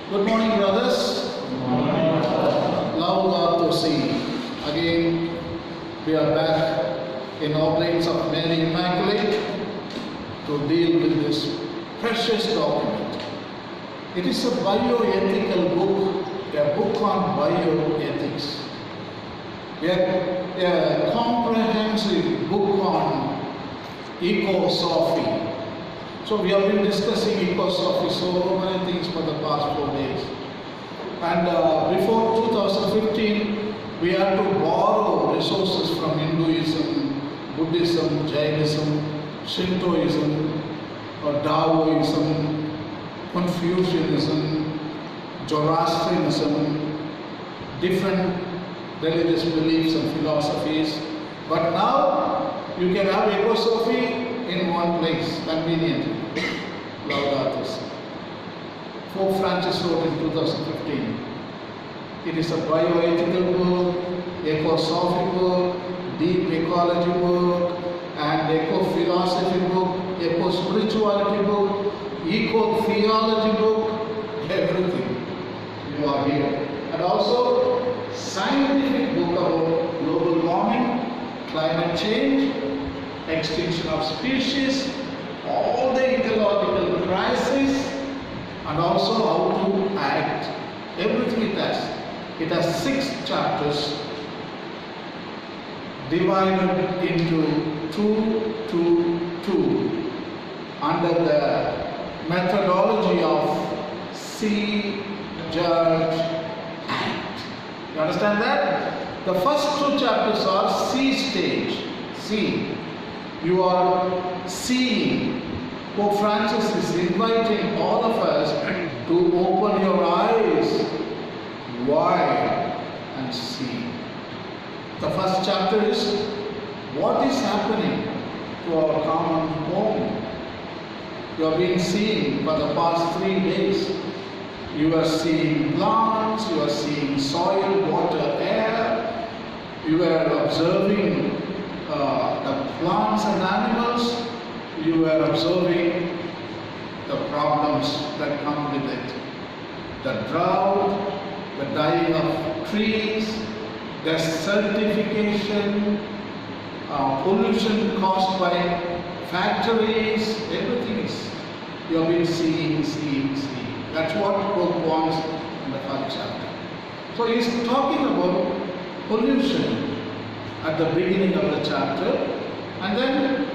Good morning, brothers. Laudato Si. Again, we are back in Oblates of Mary Immaculate to deal with this precious document. It is a bioethical book, a book on bioethics. A comprehensive book on Ecosophy. So we have been discussing Ecosophy, so many things for the past 4 days. And before 2015, we had to borrow resources from Hinduism, Buddhism, Jainism, Shintoism, Taoism, Confucianism, Zoroastrianism, different religious beliefs and philosophies. But now you can have Ecosophy in one place, conveniently. Laudato Si. Pope Francis wrote in 2015. It is a bioethical book, ecosophy book, deep ecology book, and eco-philosophy book, eco-spirituality book, eco-theology book, everything. You are here. And also, scientific book about global warming, climate change, extinction of species, all the ecological crisis, and also how to act. Everything it has. It has 6 chapters divided into 2 under the methodology of see, judge, act. You understand that? The first 2 chapters are see stage. See. You are seeing. Pope Francis is inviting all of us to open your eyes wide and see. The first chapter is what is happening to our common home. You have been seeing for the past 3 days. You are seeing plants, you are seeing soil, water, air. You are observing the plants and animals. You are observing the problems that come with it. The drought, the dying of trees, desertification, pollution caused by factories, everything is, you have been seeing. That's what Pope wants in the first chapter. So he is talking about pollution at the beginning of the chapter, and then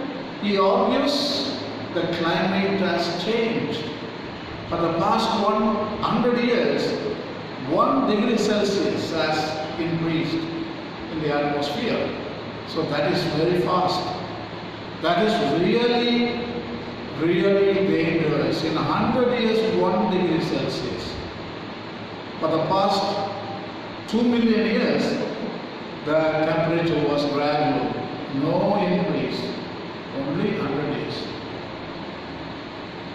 he argues the climate has changed. For the past 100 years, 1 degree Celsius has increased in the atmosphere. So that is very fast. That is really, really dangerous. In 100 years, 1 degree Celsius. For the past 2 million years, the temperature was gradual, no increase, only 100 years.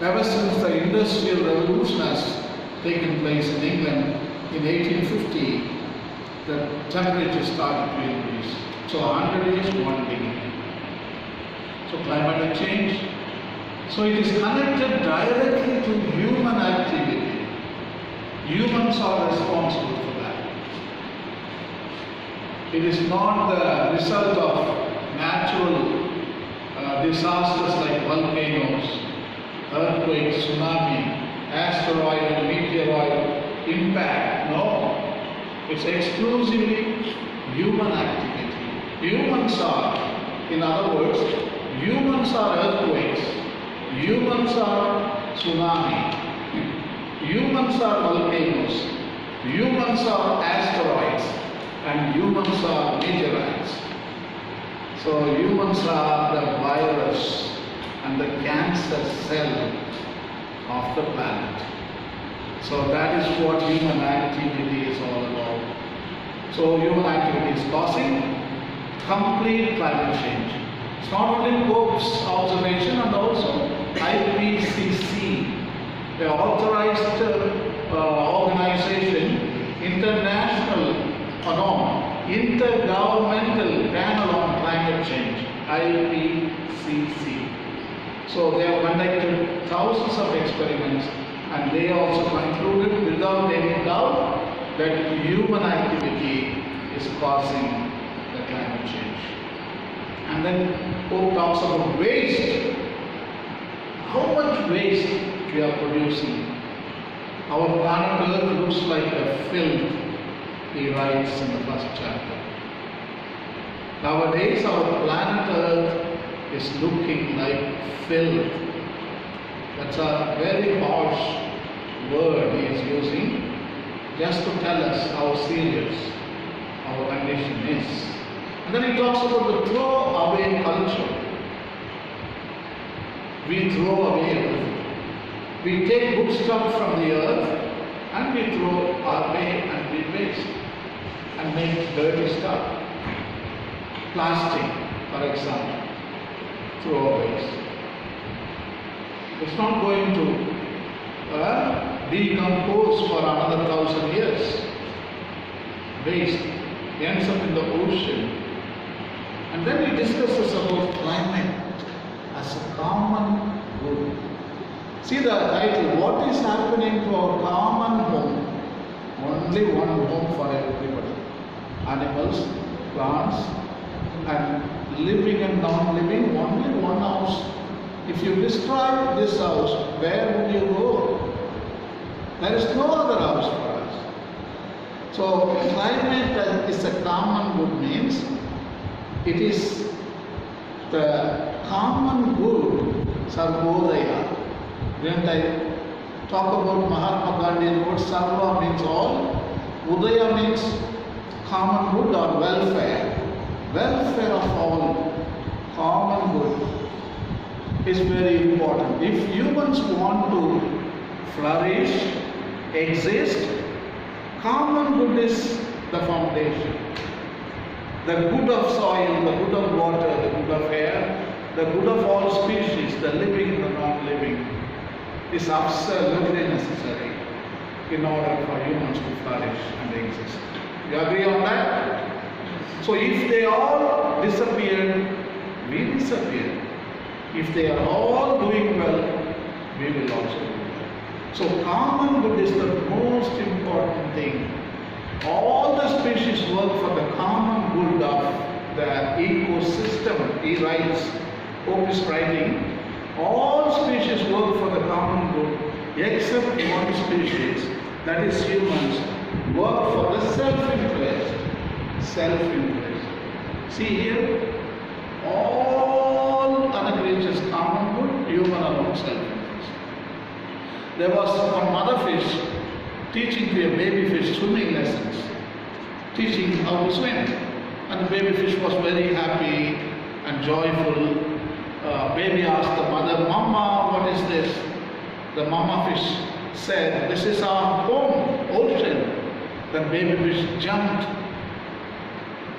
Ever since the Industrial Revolution has taken place in England in 1850, the temperature started to increase. So 100 years, 1 degree. So climate change. So it is connected directly to human activity. Humans are responsible for that. It is not the result of natural disasters like volcanoes, earthquakes, tsunami, asteroid and meteoroid impact. No, it's exclusively human activity. Humans are, in other words, humans are earthquakes, humans are tsunami, humans are volcanoes, humans are asteroids, and humans are meteorites. So humans are the virus and the cancer cell of the planet. So that is what human activity is all about. So human activity is causing complete climate change. It's not only Pope's observation, and also IPCC, the authorized organization, international Intergovernmental Panel on Climate Change, IPCC. So they have conducted thousands of experiments And they also concluded without any doubt that human activity is causing the climate change. And then Pope talks about waste. How much waste we are producing? Our planet Earth looks like a filth, he writes in the first chapter. Nowadays our planet Earth is looking like filth. That's a very harsh word he is using just to tell us how serious our condition is. And then he talks about the throw-away culture. We throw away everything. We take good stuff from the earth and we throw away and we waste and make dirty stuff. Plastic, for example, throwaways. It's not going to decompose for another 1,000 years. Waste ends up in the ocean. And then he discusses about climate as a common good. See the title, what is happening to our common home? Only one home for everybody. Animals, plants, and living and non-living, only one house. If you destroy this house, where would you go? There is no other house for us. So climate is a common good means it is the common good, Sarvodaya. Didn't I talk about Mahatma Gandhi's word? Sarva means all, Udaya means common good or welfare. Welfare of all, common good is very important. If humans want to flourish, exist, common good is the foundation. The good of soil, the good of water, the good of air, the good of all species, the living and the non-living, is absolutely necessary in order for humans to flourish and exist. You agree on that? So if they all disappeared, we disappear. If they are all doing well, we will also do well. So common good is the most important thing. All the species work for the common good of the ecosystem. He writes, Pope is writing, all species work for the common good except one species, that is humans, work for the self-interest. Self-interest. See here, all other creatures common good, human alone self-interest. There was one mother fish teaching to a baby fish swimming lessons, teaching how to swim. And the baby fish was very happy and joyful. Baby asked the mother, Mama, what is this? The mama fish said, this is our home, ocean. Then baby fish jumped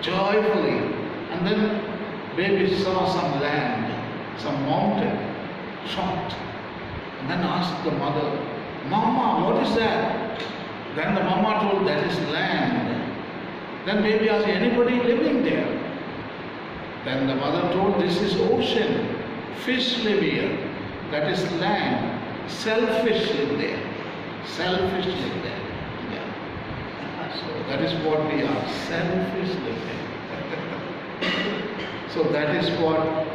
joyfully. And then baby saw some land, some mountain, shocked. And then asked the mother, Mama, what is that? Then the mama told, that is land. Then baby asked, anybody living there? Then the mother told, this is ocean. Fish live here. That is land. Selfish live there. Selfish live there. Yeah. So that is what we are. Selfish live there. So that is what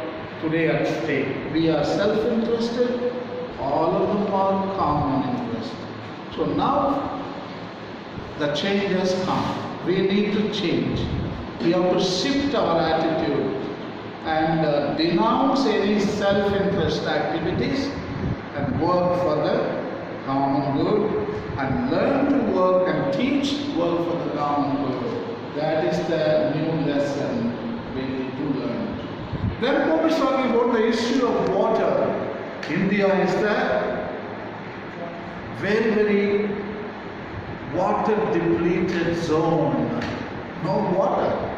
today at stake. We are self-interested. All of them are common interest. So now the change has come. We need to change. We have to shift our attitude and denounce any self-interest activities and work for the common good and learn to work and teach work for the common good. That is the new lesson we need to learn. Then Pope is talking about the issue of water. India is the very, very water depleted zone. No water.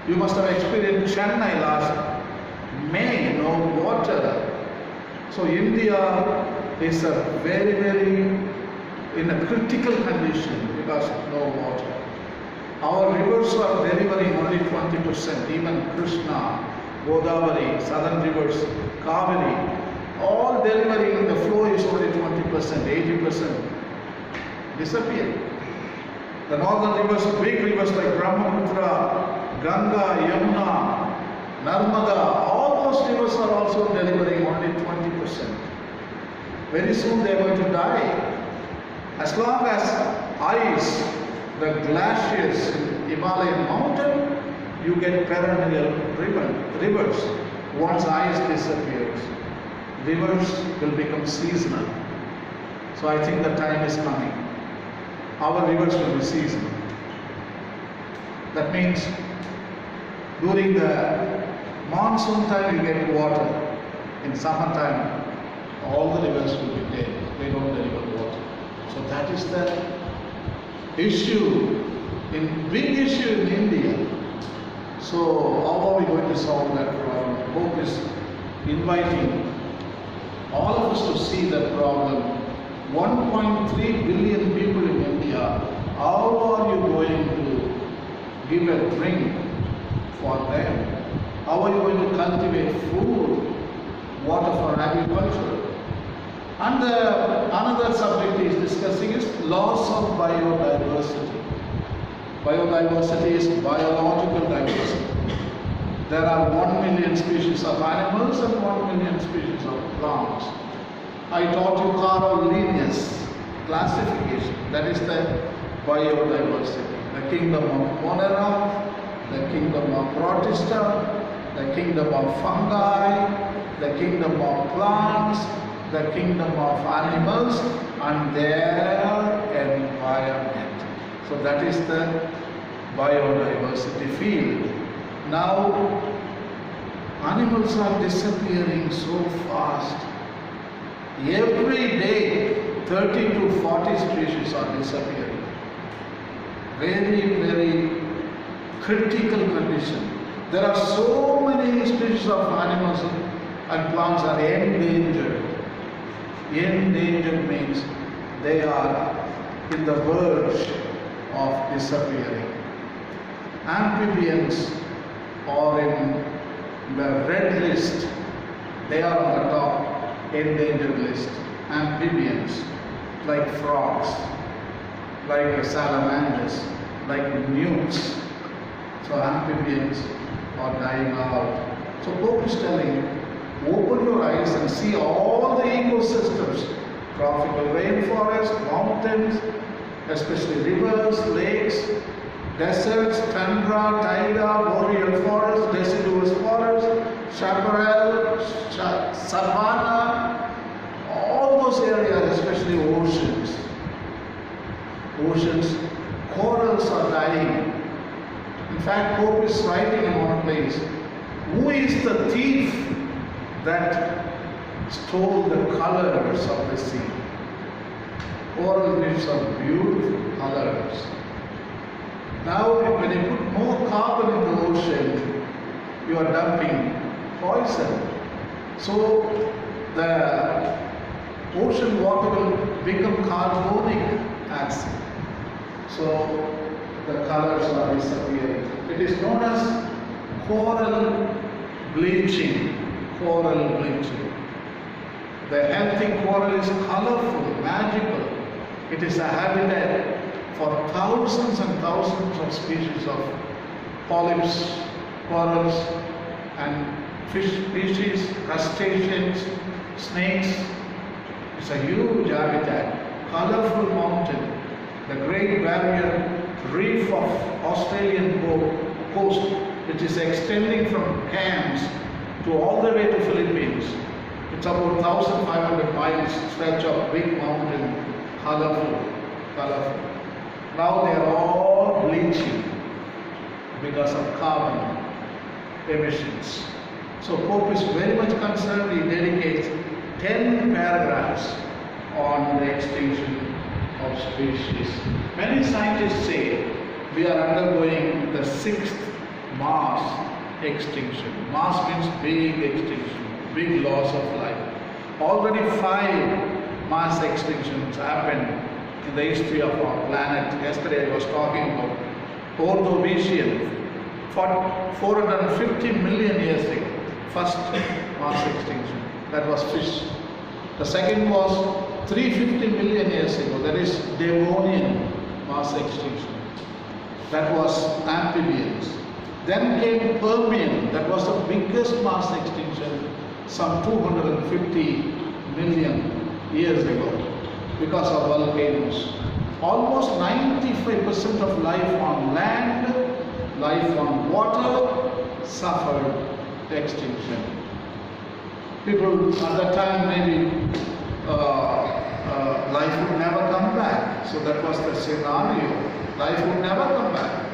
You must have experienced Chennai last May, no water. So India is a very, very in a critical condition because no water. Our rivers are delivering only 20%, even Krishna, Godavari, southern rivers, Kaveri, all delivering, the flow is only 20%, 80% disappear. The northern rivers, big rivers like Brahmaputra, Ganga, Yamuna, Narmada, all those rivers are also delivering only 20%. Very soon they are going to die. As long as ice, the glaciers in Himalayan mountain, you get perennial rivers. Once ice disappears, rivers will become seasonal. So I think the time is coming. Our rivers will be seasonal. That means during the monsoon time you get water. In summertime, all the rivers will be dead. They don't deliver water. So that is the issue, big issue in India. So how are we going to solve that problem? Pope is inviting all of us to see that problem. 1.3 billion people in India, how are you going to give a drink for them? How are you going to cultivate food, water for agriculture? And another subject he is discussing is loss of biodiversity. Biodiversity is biological diversity. There are 1 million species of animals and 1 million species of plants. I taught you Carl Linnaeus classification. That is the biodiversity. The kingdom of Monera, the kingdom of Protista, the kingdom of fungi, the kingdom of plants, the kingdom of animals and their environment. So that is the biodiversity field. Now, animals are disappearing so fast. Every day, 30 to 40 species are disappearing. Very, very critical condition. There are so many species of animals and plants are endangered. Endangered means they are in the verge of disappearing. Amphibians are in the red list. They are on the top endangered list. Amphibians like frogs, like salamanders, like newts. So amphibians are dying out. So Pope is telling, open your eyes and see all the ecosystems, tropical rainforest, mountains, especially rivers, lakes, deserts, tundra, taiga, boreal forest, deciduous forest, chaparral, savanna, all those areas, especially oceans. Oceans, corals are dying. In fact, Pope is writing in one place, who is the thief that stole the colors of the sea? Coral reefs are beautiful colors. Now, when you put more carbon in the ocean, you are dumping poison. So, the ocean water will become carbonic acid. So, the colors are disappearing. It is known as coral bleaching. Coral bleaching. The healthy coral is colorful, magical. It is a habitat for thousands and thousands of species of polyps, corals, and fish species, crustaceans, snakes. It's a huge habitat, colorful mountain, the Great Barrier Reef of Australian coast, which is extending from Cairns to all the way to Philippines. It's about 1,500 miles stretch of big mountain, colorful. Now they are all bleaching because of carbon emissions. So Pope is very much concerned. He dedicates 10 paragraphs on the extinction of species. Many scientists say we are undergoing the 6th mass extinction. Mass means big extinction, big loss of life. Already 5 mass extinctions happened in the history of our planet. Yesterday I was talking about Ordovician, 450 million years ago, first mass extinction. That was fish. The second was 350 million years ago, that is Devonian mass extinction. That was amphibians. Then came Permian, that was the biggest mass extinction, some 250 million years ago, because of volcanoes. Almost 95% of life on land, life on water suffered extinction. People at that time maybe life would never come back. So that was the scenario. Life would never come back.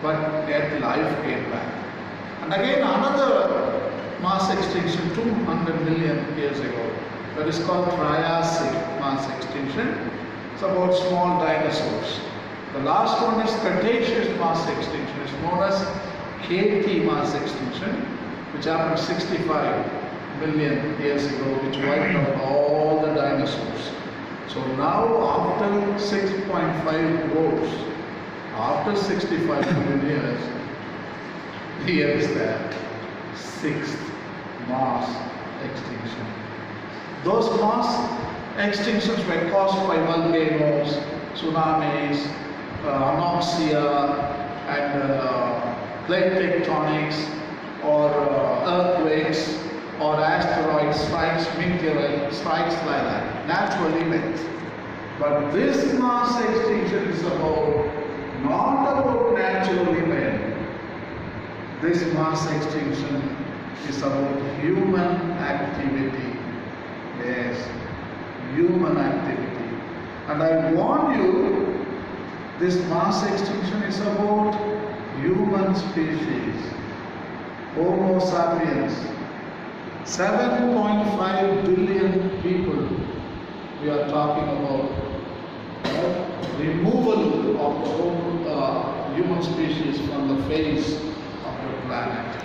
But yet life came back. And again another mass extinction 200 million years ago. That is called Triassic mass extinction. It's about small dinosaurs. The last one is Cretaceous mass extinction. It's known as KT mass extinction, which happened 65 million years ago, which wiped out all the dinosaurs. So now after 6.5 crores, after 65 million years, here is the sixth mass extinction. Those mass extinctions were caused by volcanoes, tsunamis, anoxia, and plate tectonics, or earthquakes, or asteroid strikes, meteorite strikes like that, natural events. But this mass extinction is not about natural event. This mass extinction is about human activity. Yes, human activity. And I warn you, this mass extinction is about human species, Homo sapiens. 7.5 billion people we are talking about. Removal of the whole human species from the face of the planet.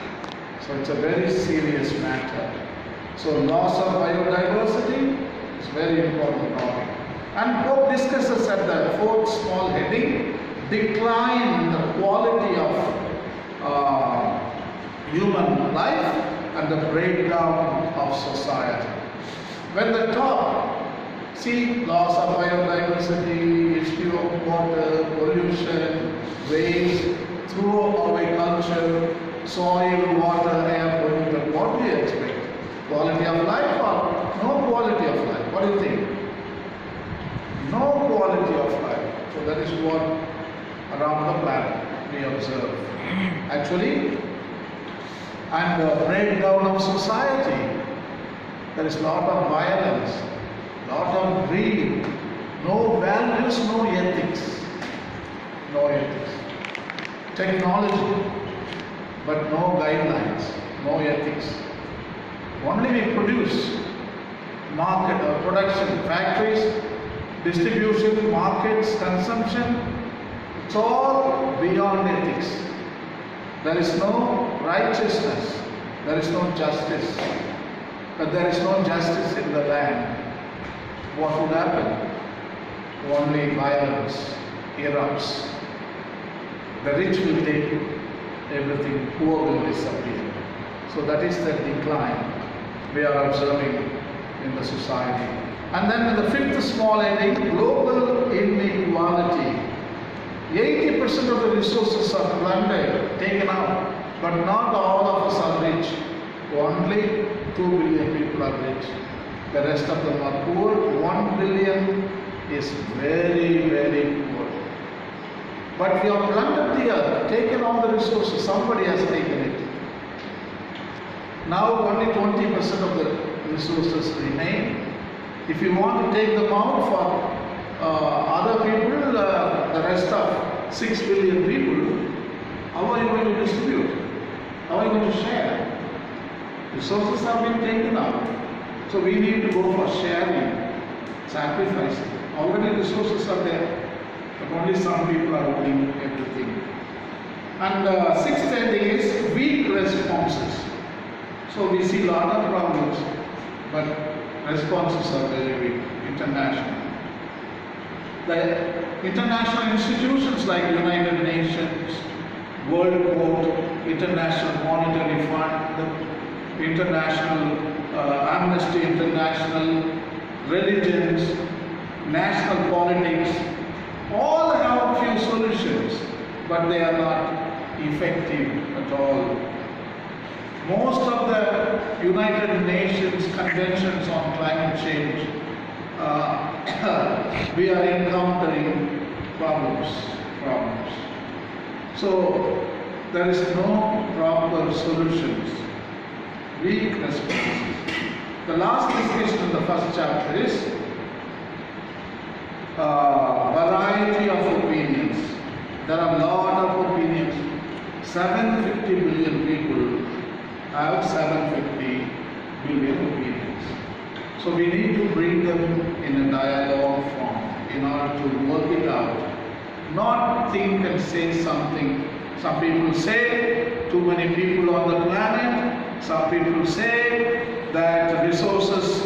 So it's a very serious matter. So loss of biodiversity is very important topic. And Pope discusses at the fourth small heading, decline in the quality of human life and the breakdown of society. When the top, see, loss of biodiversity, issue of water, pollution, waste, throwaway culture, soil, water, air pollution, what do you expect? Quality of life or no quality of life? What do you think? No quality of life. So that is what around the planet we observe. Actually, and the breakdown of society. There is a lot of violence, lot of greed, no values, no ethics. No ethics. Technology, but no guidelines, no ethics. Only we produce, market or production, factories, distribution, markets, consumption. It's all beyond ethics. There is no righteousness, there is no justice. But there is no justice in the land. What would happen? Only violence erupts. The rich will take everything, poor will disappear. So that is the decline we are observing in the society. And then in the fifth small heading, global inequality. 80% of the resources are plundered, taken out, but not all of us are rich. Only 2 billion people are rich. The rest of them are poor. 1 billion is very, very poor. But we have plundered the earth, taken all the resources, somebody has taken it. Now only 20% of the resources remain. If you want to take them out for other people, the rest of 6 billion people, how are you going to distribute? How are you going to share? Resources have been taken out. So we need to go for sharing, sacrificing. Already resources are there, but only some people are owning everything. And sixth heading is weak responses. So we see a lot of problems, but responses are very weak, international. The international institutions like United Nations, World Court, International Monetary Fund, International Amnesty International, religions, national politics, all have few solutions, but they are not effective at all. Most of the United Nations conventions on climate change, we are encountering problems. So there is no proper solutions, weak responses. The last discussion in the first chapter is variety of opinions. There are a lot of opinions. 750 billion people have 750 billion opinions. So we need to bring them in a dialogue form in order to work it out. Not think and say something. Some people say too many people on the planet. Some people say that resources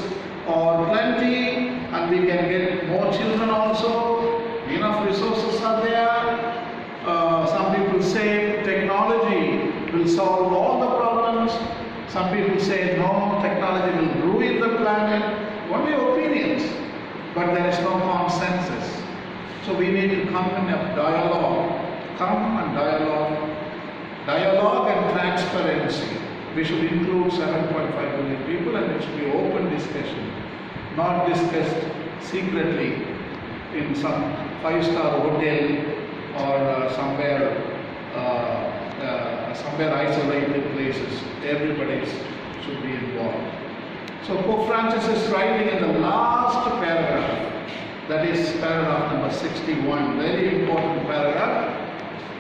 are plenty and we can get more children also. Enough resources are there. Some people say technology will solve all the problems. Some people say no, technology will ruin the planet. Only opinions, but there is no consensus. So we need to come in a dialogue. Come and dialogue. Dialogue and transparency. We should include 7.5 billion people and it should be open discussion, not discussed secretly in some 5-star hotel or somewhere isolated places. Everybody should be involved. So Pope Francis is writing in the last paragraph, that is paragraph number 61, very important paragraph.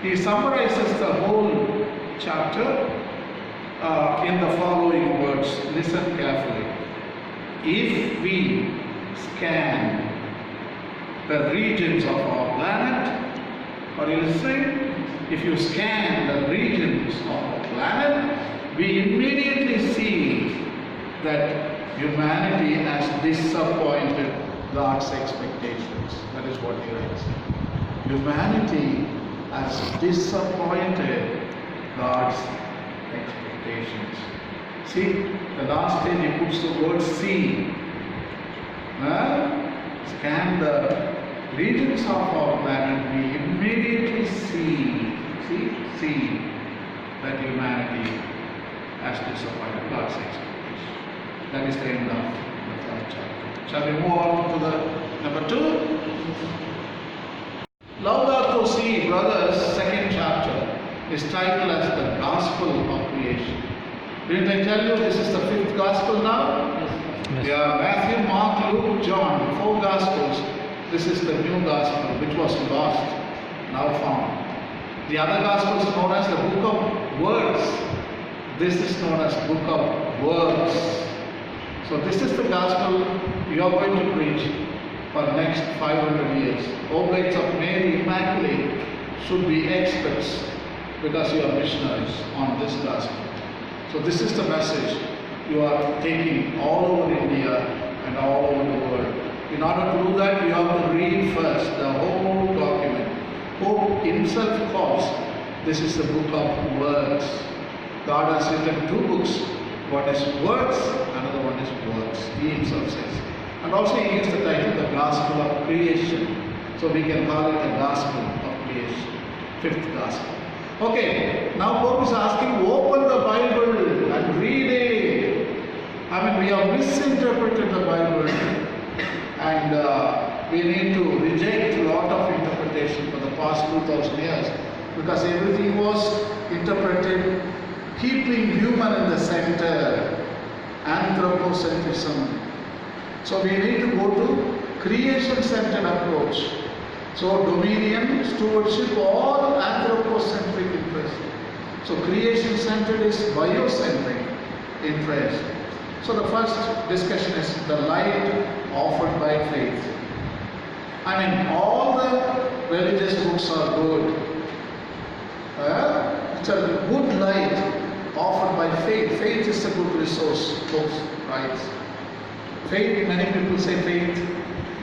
He summarizes the whole chapter in the following words. Listen carefully. If we scan the regions of our planet, are you listening? If you scan the regions of the planet, we immediately see that humanity has disappointed God's expectations. That is what he writes. Humanity has disappointed God's expectations. See, the last page he puts the word see. Scan the regions of our planet, we immediately see that humanity has disappointed God's expectations. That is the end of the third chapter. Shall we move on to the number 2? Laudato Si, brothers, second chapter is titled as the Gospel of Creation. Didn't I tell you this is the 5th Gospel now? Yes. Yeah, Matthew, Mark, Luke, John, 4 Gospels. This is the new Gospel which was lost, now found. The other Gospel is known as the Book of Words. This is known as Book of Words. So this is the Gospel you are going to preach for the next 500 years. Oblates of Mary Immaculate should be experts because you are missionaries on this Gospel. So this is the message you are taking all over India and all over the world. In order to do that, you have to read first the whole document. Pope himself calls this is the Book of Words. God has written 2 books. One is Words, another one is Words. He himself says. And also he gives the title the Gospel of Creation. So we can call it the Gospel of Creation. 5th Gospel. Okay, now Pope is asking, open the Bible and read it. I mean, we have misinterpreted the Bible and we need to reject a lot of interpretation for the past 2000 years because everything was interpreted keeping human in the center, anthropocentrism. So we need to go to creation-centered approach. So dominion, stewardship, all anthropocentric interest. So creation-centered is biocentric interest. So the first discussion is the light offered by faith. I mean, all the religious books are good. It's a good light offered by faith. Faith is a good resource, books, right? Faith, many people say faith,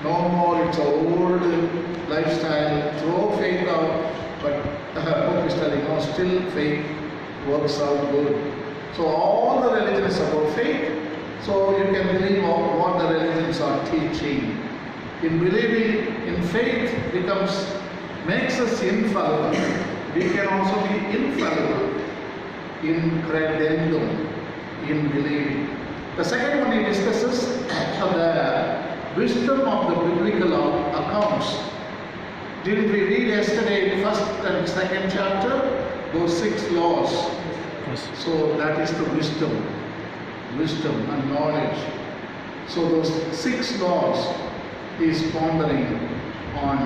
no more, it's an old lifestyle, throw faith out. But Pope is telling, no, still faith works out good. So all the religion is about faith. So you can believe what the religions are teaching. In believing in faith makes us infallible. We can also be infallible in credendum, in believing. The second one he discusses the wisdom of the biblical accounts. Didn't we read yesterday in first and second chapter those 6 laws? Yes. So that is the wisdom and knowledge. So those 6 laws he is pondering on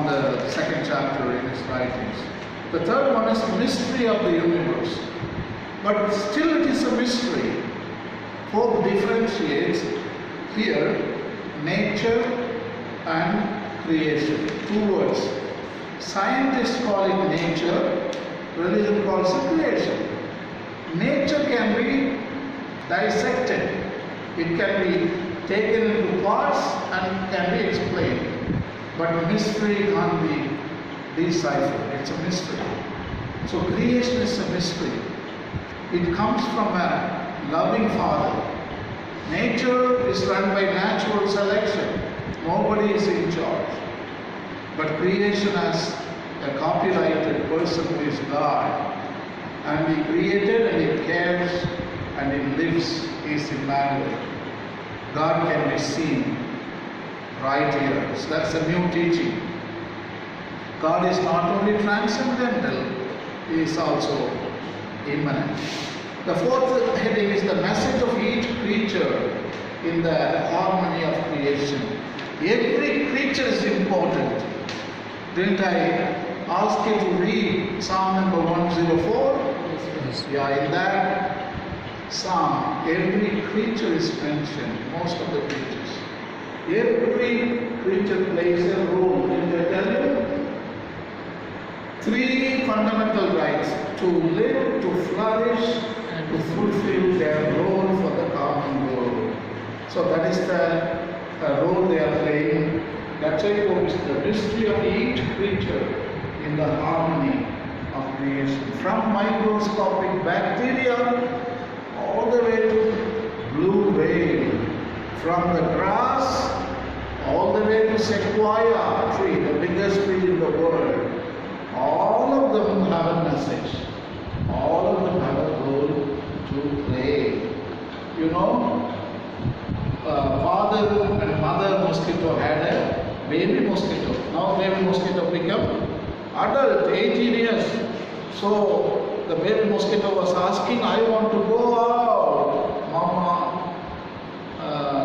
the second chapter in his writings. The third one is the mystery of the universe. But still it is a mystery. Pope differentiates here nature and creation. 2 words. Scientists call it nature, religion calls it creation. Nature can be dissected. It can be taken into parts and can be explained. But mystery can't be deciphered. It's a mystery. So creation is a mystery. It comes from a loving Father. Nature is run by natural selection. Nobody is in charge. But creation has a copyrighted person who is God. And he created and he cares and he lives. He is Emmanuel. God can be seen right here. So that's a new teaching. God is not only transcendental, he is also immanent. The fourth heading is the message of each creature in the harmony of creation. Every creature is important. Didn't I ask you to read Psalm number 104? Yes. Yeah, in that Psalm, every creature is mentioned, most of the creatures. Every creature plays a role. Didn't I tell you? 3 fundamental rights: to live, to flourish, and to fulfill their role for the common good. So that is the role they are playing. That's why it is the mystery of each creature in the harmony of creation. From microscopic bacteria all the way to blue whale. From the grass all the way to sequoia tree, the biggest tree in the world. All of them have a message. All of them have a role to play. You know, father and mother mosquito had a baby mosquito. Now baby mosquito become adult, 18 years. So the baby mosquito was asking, I want to go out. Mama,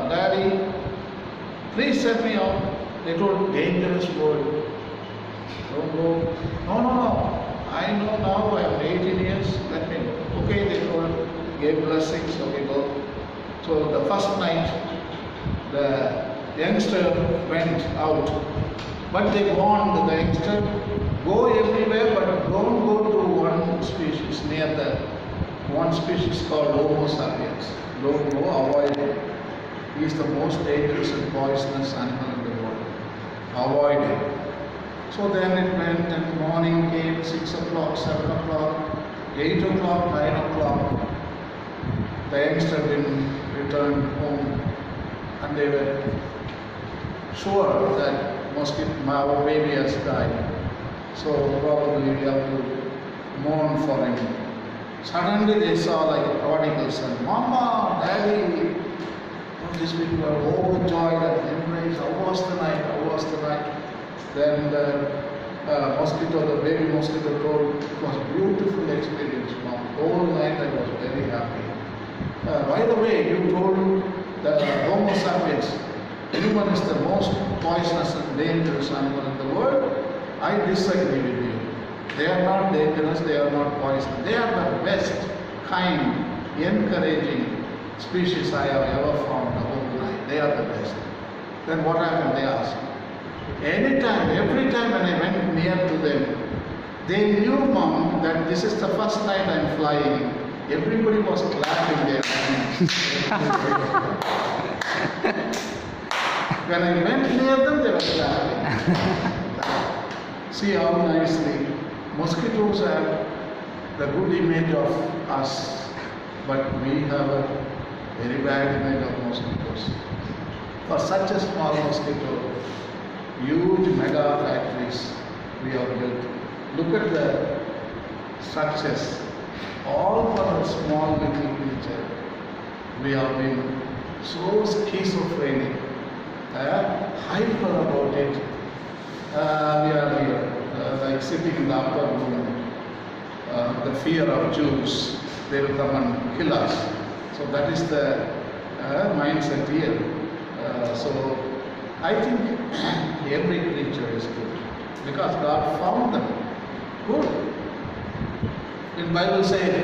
daddy, please send me out. They told dangerous word. Don't go. No. I know now I am 18 years. Let me go. Okay, they told, gave blessings. Okay, go. So the first night, the youngster went out. But they warned the youngster, go everywhere, but don't go to one species near the one species called Homo sapiens. Don't go, avoid it. He is the most dangerous and poisonous animal in the world. Avoid it. So then it went, and morning came, 6 o'clock, 7 o'clock, 8 o'clock, 9 o'clock. The youngster didn't return home, and they were sure that our baby has died. So probably we have to mourn for him. Suddenly they saw like a prodigal son. Mama, daddy, these people were overjoyed and embraced. How was the night? How was the night? Then the mosquito, the baby mosquito told, it was a beautiful experience, Mom. Whole night I was very happy. By the way, you told the Homo sapiens, human is the most poisonous and dangerous animal in the world. I disagree with you. They are not dangerous, they are not poisonous. They are the best, kind, encouraging species I have ever found the whole night. They are the best. Then what happened? They asked. Anytime, every time when I went near to them, they knew, Mom, that this is the first night I am flying. Everybody was clapping their hands. When I went near them, they were clapping. See how nicely mosquitoes have the good image of us. but we have a very bad image of mosquitoes. For such a small mosquito, huge mega factories we have built. Look at the structures, all for a small little creature. We have been so schizophrenic, hyper about it. We are here, like sitting in the upper room, the fear of Jews, they will come and kill us. So that is the mindset here. So I think every creature is good because God found them good. In Bible say,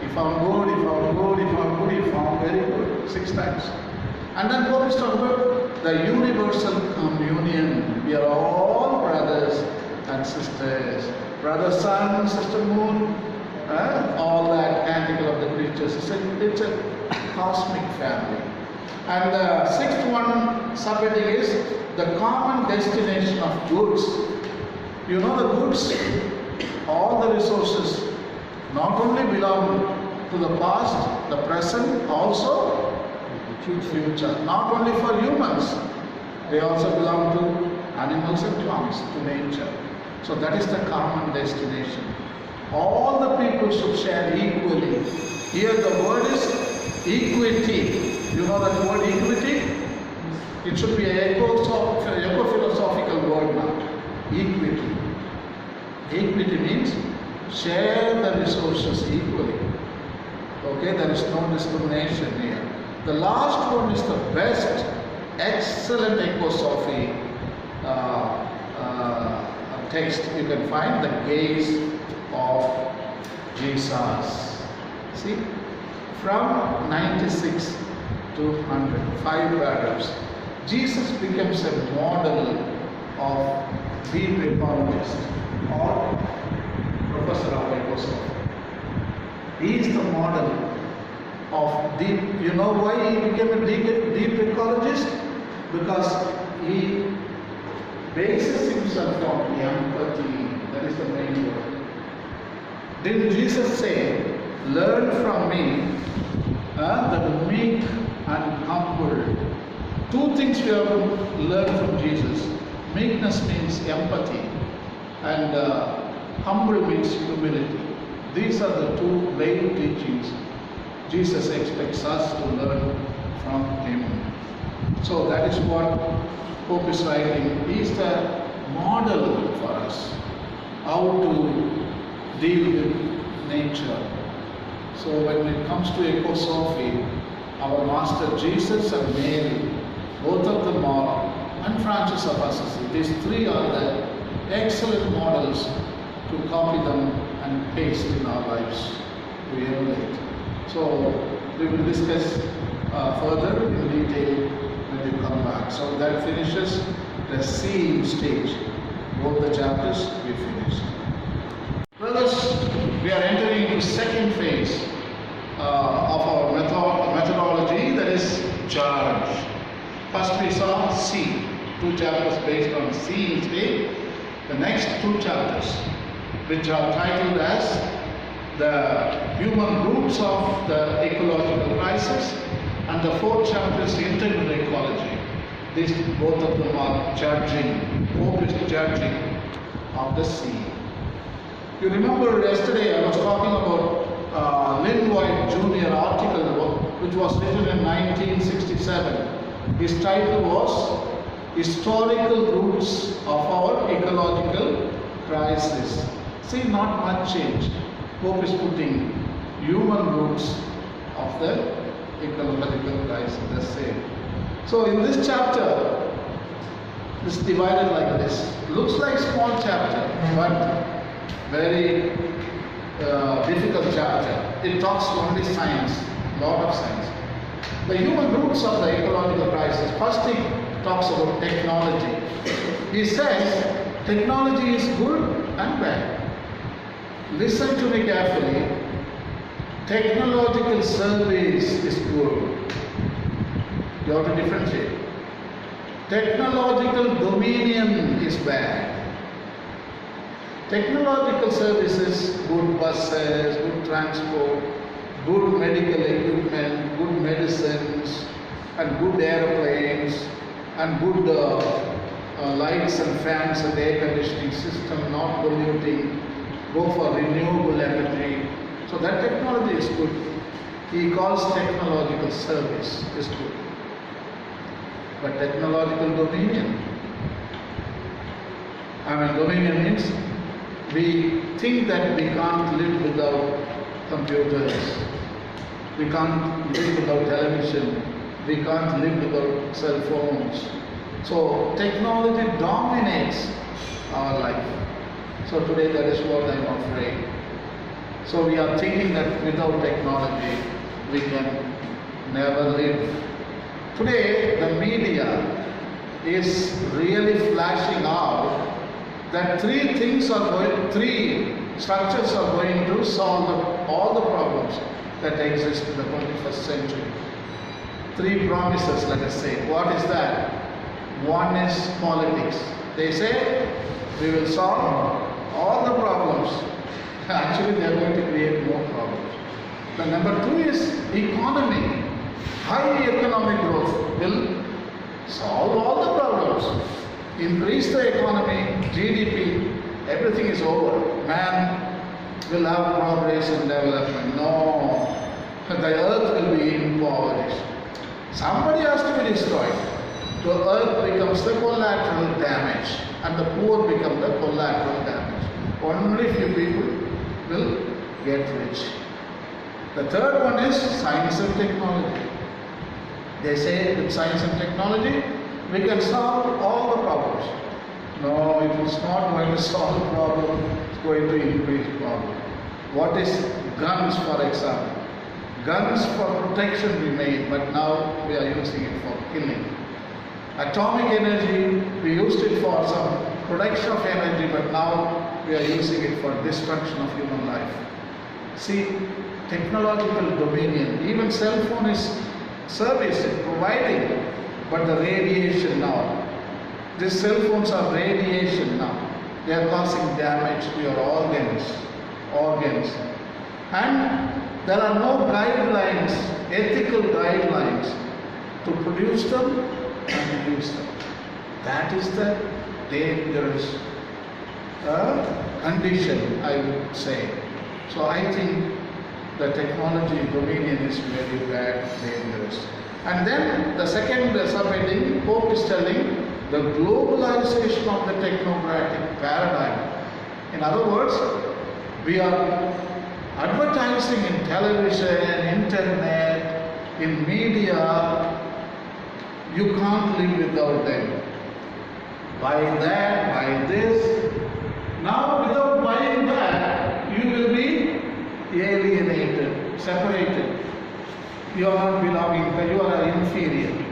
He found good, He found good, He found good, He found very good 6 times. And then Pope is talking about the universal communion. We are all brothers and sisters. Brother sun, sister moon, all that canticle of the creatures. It's a cosmic family. And the 6th one, subheading is the common destination of goods. You know the goods, all the resources not only belong to the past, the present, also future. Not only for humans, they also belong to animals and plants, to nature. So that is the common destination. All the people should share equally. Here the word is equity. You know that word equity? It should be an eco-philosophical word now. Equity. Equity means share the resources equally. Okay, there is no discrimination here. The last one is the best, excellent Ecosophy text. You can find the gaze of Jesus. See, from 96 to 100, 5 paragraphs. Jesus becomes a model of deep economist or professor of Ecosophy. He is the model of deep. You know why he became a deep ecologist? Because he bases himself on empathy. That is the main word. Didn't Jesus say, "Learn from me, the meek and humble"? 2 things we have to learn from Jesus. Meekness means empathy, and humble means humility. These are the 2 main teachings Jesus expects us to learn from Him. So that is what Pope is writing. He is the model for us, how to deal with nature. So when it comes to Ecosophy, our Master Jesus and Mary, both of them are, and Francis of Assisi, these 3 are the excellent models to copy them and paste in our lives, to emulate. So we will discuss further in detail when we come back. So that finishes the seeing stage. Both the chapters we finished. Brothers, we are entering into 2nd phase of our methodology, that is judge. First we saw see, 2 chapters based on seeing stage. The next 2 chapters, which are titled as the human roots of the ecological crisis, and the 4th chapter is integral ecology. These both of them are judging. Pope is judging of the sea. You remember yesterday I was talking about Lynn White Jr. article which was written in 1967. His title was Historical Roots of Our Ecological Crisis. See, not much change. Pope is putting human roots of the ecological crisis, the same. So in this chapter, it's divided like this. Looks like small chapter, but very difficult chapter. It talks only science, lot of science. The human roots of the ecological crisis. First he talks about technology. He says technology is good and bad. Listen to me carefully. Technological service is good. You have to differentiate. Technological dominion is bad. Technological services, good buses, good transport, good medical equipment, good medicines, and good airplanes, and good lights and fans and air conditioning system, not polluting, go for renewable energy. So that technology is good. He calls technological service is good. But technological dominion, dominion means we think that we can't live without computers, we can't live without television, we can't live without cell phones. So technology dominates our life. So today that is what I am afraid. So we are thinking that without technology we can never live. Today the media is really flashing out that three structures are going to solve all the problems that exist in the 21st century. Three promises, let us say. What is that? One is politics. They say we will solve all the problems. Actually, they are going to create more problems. The number two is economy. High economic growth will solve all the problems. Increase the economy, GDP, everything is over. Man will have progress and development. No, the earth will be impoverished. Somebody has to be destroyed. The earth becomes the collateral damage and the poor become the collateral damage. Only few people will get rich. The third one is science and technology. They say with science and technology we can solve all the problems. No, it is not going to solve the problem, it's going to increase the problem. What is guns, for example? Guns for protection we made, but now we are using it for killing. Atomic energy, we used it for some production of energy, but now we are using it for destruction of human life. See, technological dominion, even cell phone is servicing, providing, but the radiation now, these cell phones are radiation now. They are causing damage to your organs. And there are no guidelines, ethical guidelines to produce them and use them. That is the dangerous condition, I would say. So I think the technology dominion is very bad, dangerous. And then the second subheading, Pope is telling the globalization of the technocratic paradigm. In other words, we are advertising in television, internet, in media. You can't live without them. Buy that, buy this. Now without buying that, you will be alienated, separated. You are not belonging, you are inferior.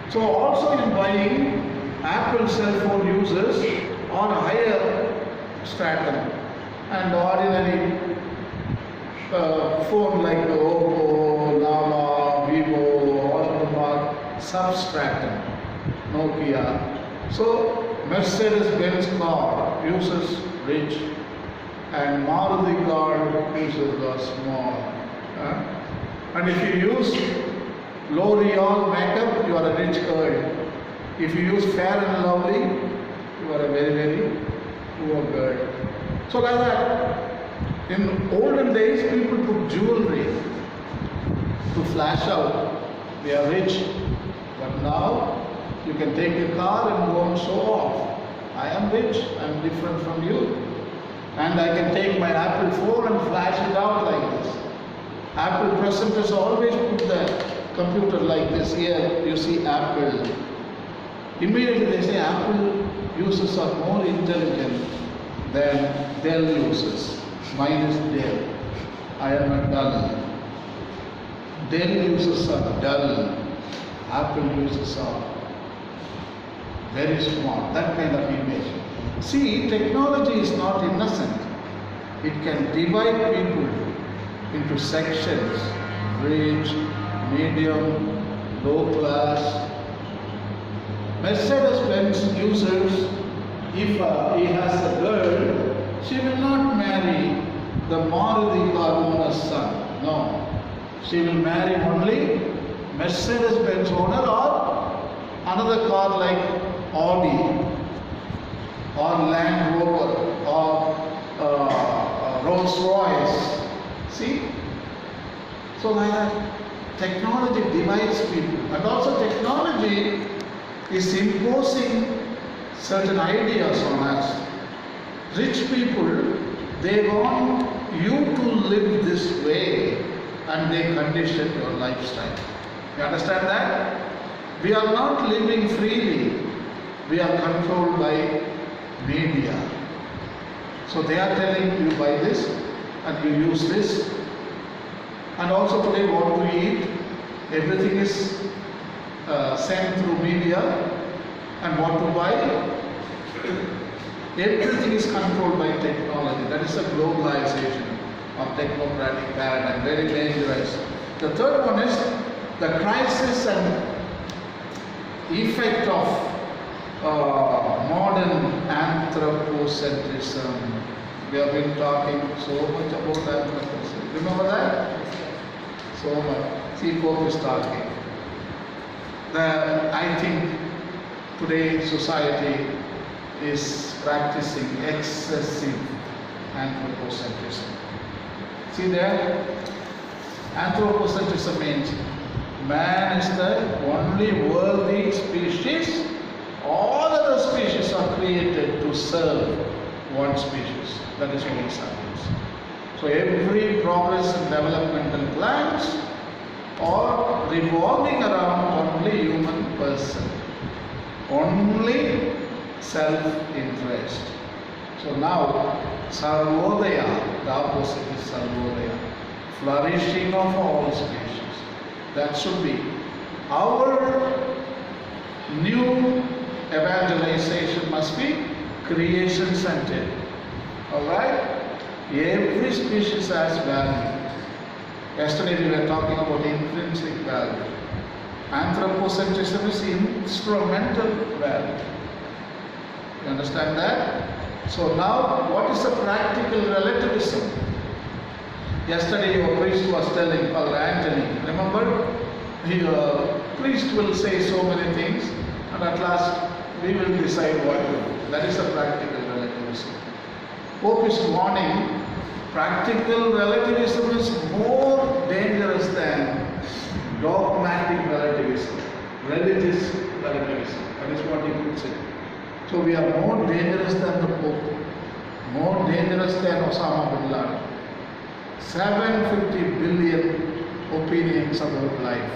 So also in buying, Apple cell phone users are higher stratum, and ordinary phone like Oppo, Lama, Vivo, all of them are substratum, Nokia. So Mercedes-Benz car uses rich, and Maruti car users are small. And if you use L'Oreal makeup, you are a rich girl. If you use Fair and Lovely, you are a very, very poor girl. So like that, in olden days, people put jewelry to flash out. They are rich. But now, you can take a car and go and show off. I am rich, I am different from you. And I can take my Apple phone and flash it out like this. Apple presenters always put the computer like this. Here you see Apple. Immediately they say Apple users are more intelligent than Dell users. Mine is Dell. I am a dull. Dell users are dull. Apple users are very smart. That kind of image. See, technology is not innocent. It can divide people into sections, rich, medium, low class. Mercedes-Benz users, if he has a girl, she will not marry the Maruti car owner's son. No. She will marry only Mercedes-Benz owner or another car like Audi or Land Rover or Rolls-Royce. See? So like that, technology divides people, and also technology is imposing certain ideas on us. Rich people, they want you to live this way and they condition your lifestyle. You understand that? We are not living freely. We are controlled by media. So they are telling you buy this and you use this. And also today what to eat, everything is sent through media, and what to buy, everything is controlled by technology. That is a globalization of technocratic paradigm, very dangerous. The third one is the crisis and effect of modern anthropocentrism. We have been talking so much about anthropocentrism. Remember that? So much. See, Pope is talking. I think today society is practicing excessive anthropocentrism. See there? Anthropocentrism means man is the only worthy species. All other species are created to serve one species. That is what is happening. So every progress and developmental plans are revolving around only human person. Only self-interest. So now, Sarvodaya, the opposite is Sarvodaya, flourishing of all species. That should be our new evangelization, must be creation-centered. Alright? Every species has value. Yesterday we were talking about intrinsic value. Anthropocentrism is instrumental value. You understand that? So now, what is the practical relativism? Yesterday your priest was telling, Father Anthony, remember? The priest will say so many things, and at last we will decide what to do. That is a practical relativism. Pope is warning, practical relativism is more dangerous than dogmatic relativism, religious relativism. That is what he puts it. So we are more dangerous than the Pope, more dangerous than Osama bin Laden. 750 billion opinions about life.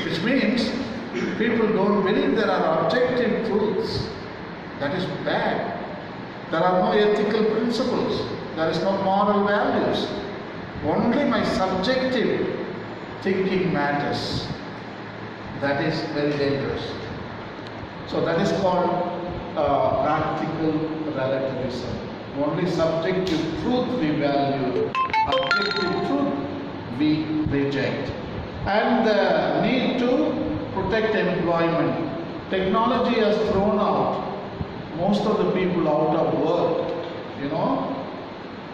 Which means people don't believe there are objective truths. That is bad. There are no ethical principles. There is no moral values. Only my subjective thinking matters. That is very dangerous. So that is called practical relativism. Only subjective truth we value, objective truth we reject. And the need to protect employment. Technology has thrown out most of the people out of work. You know,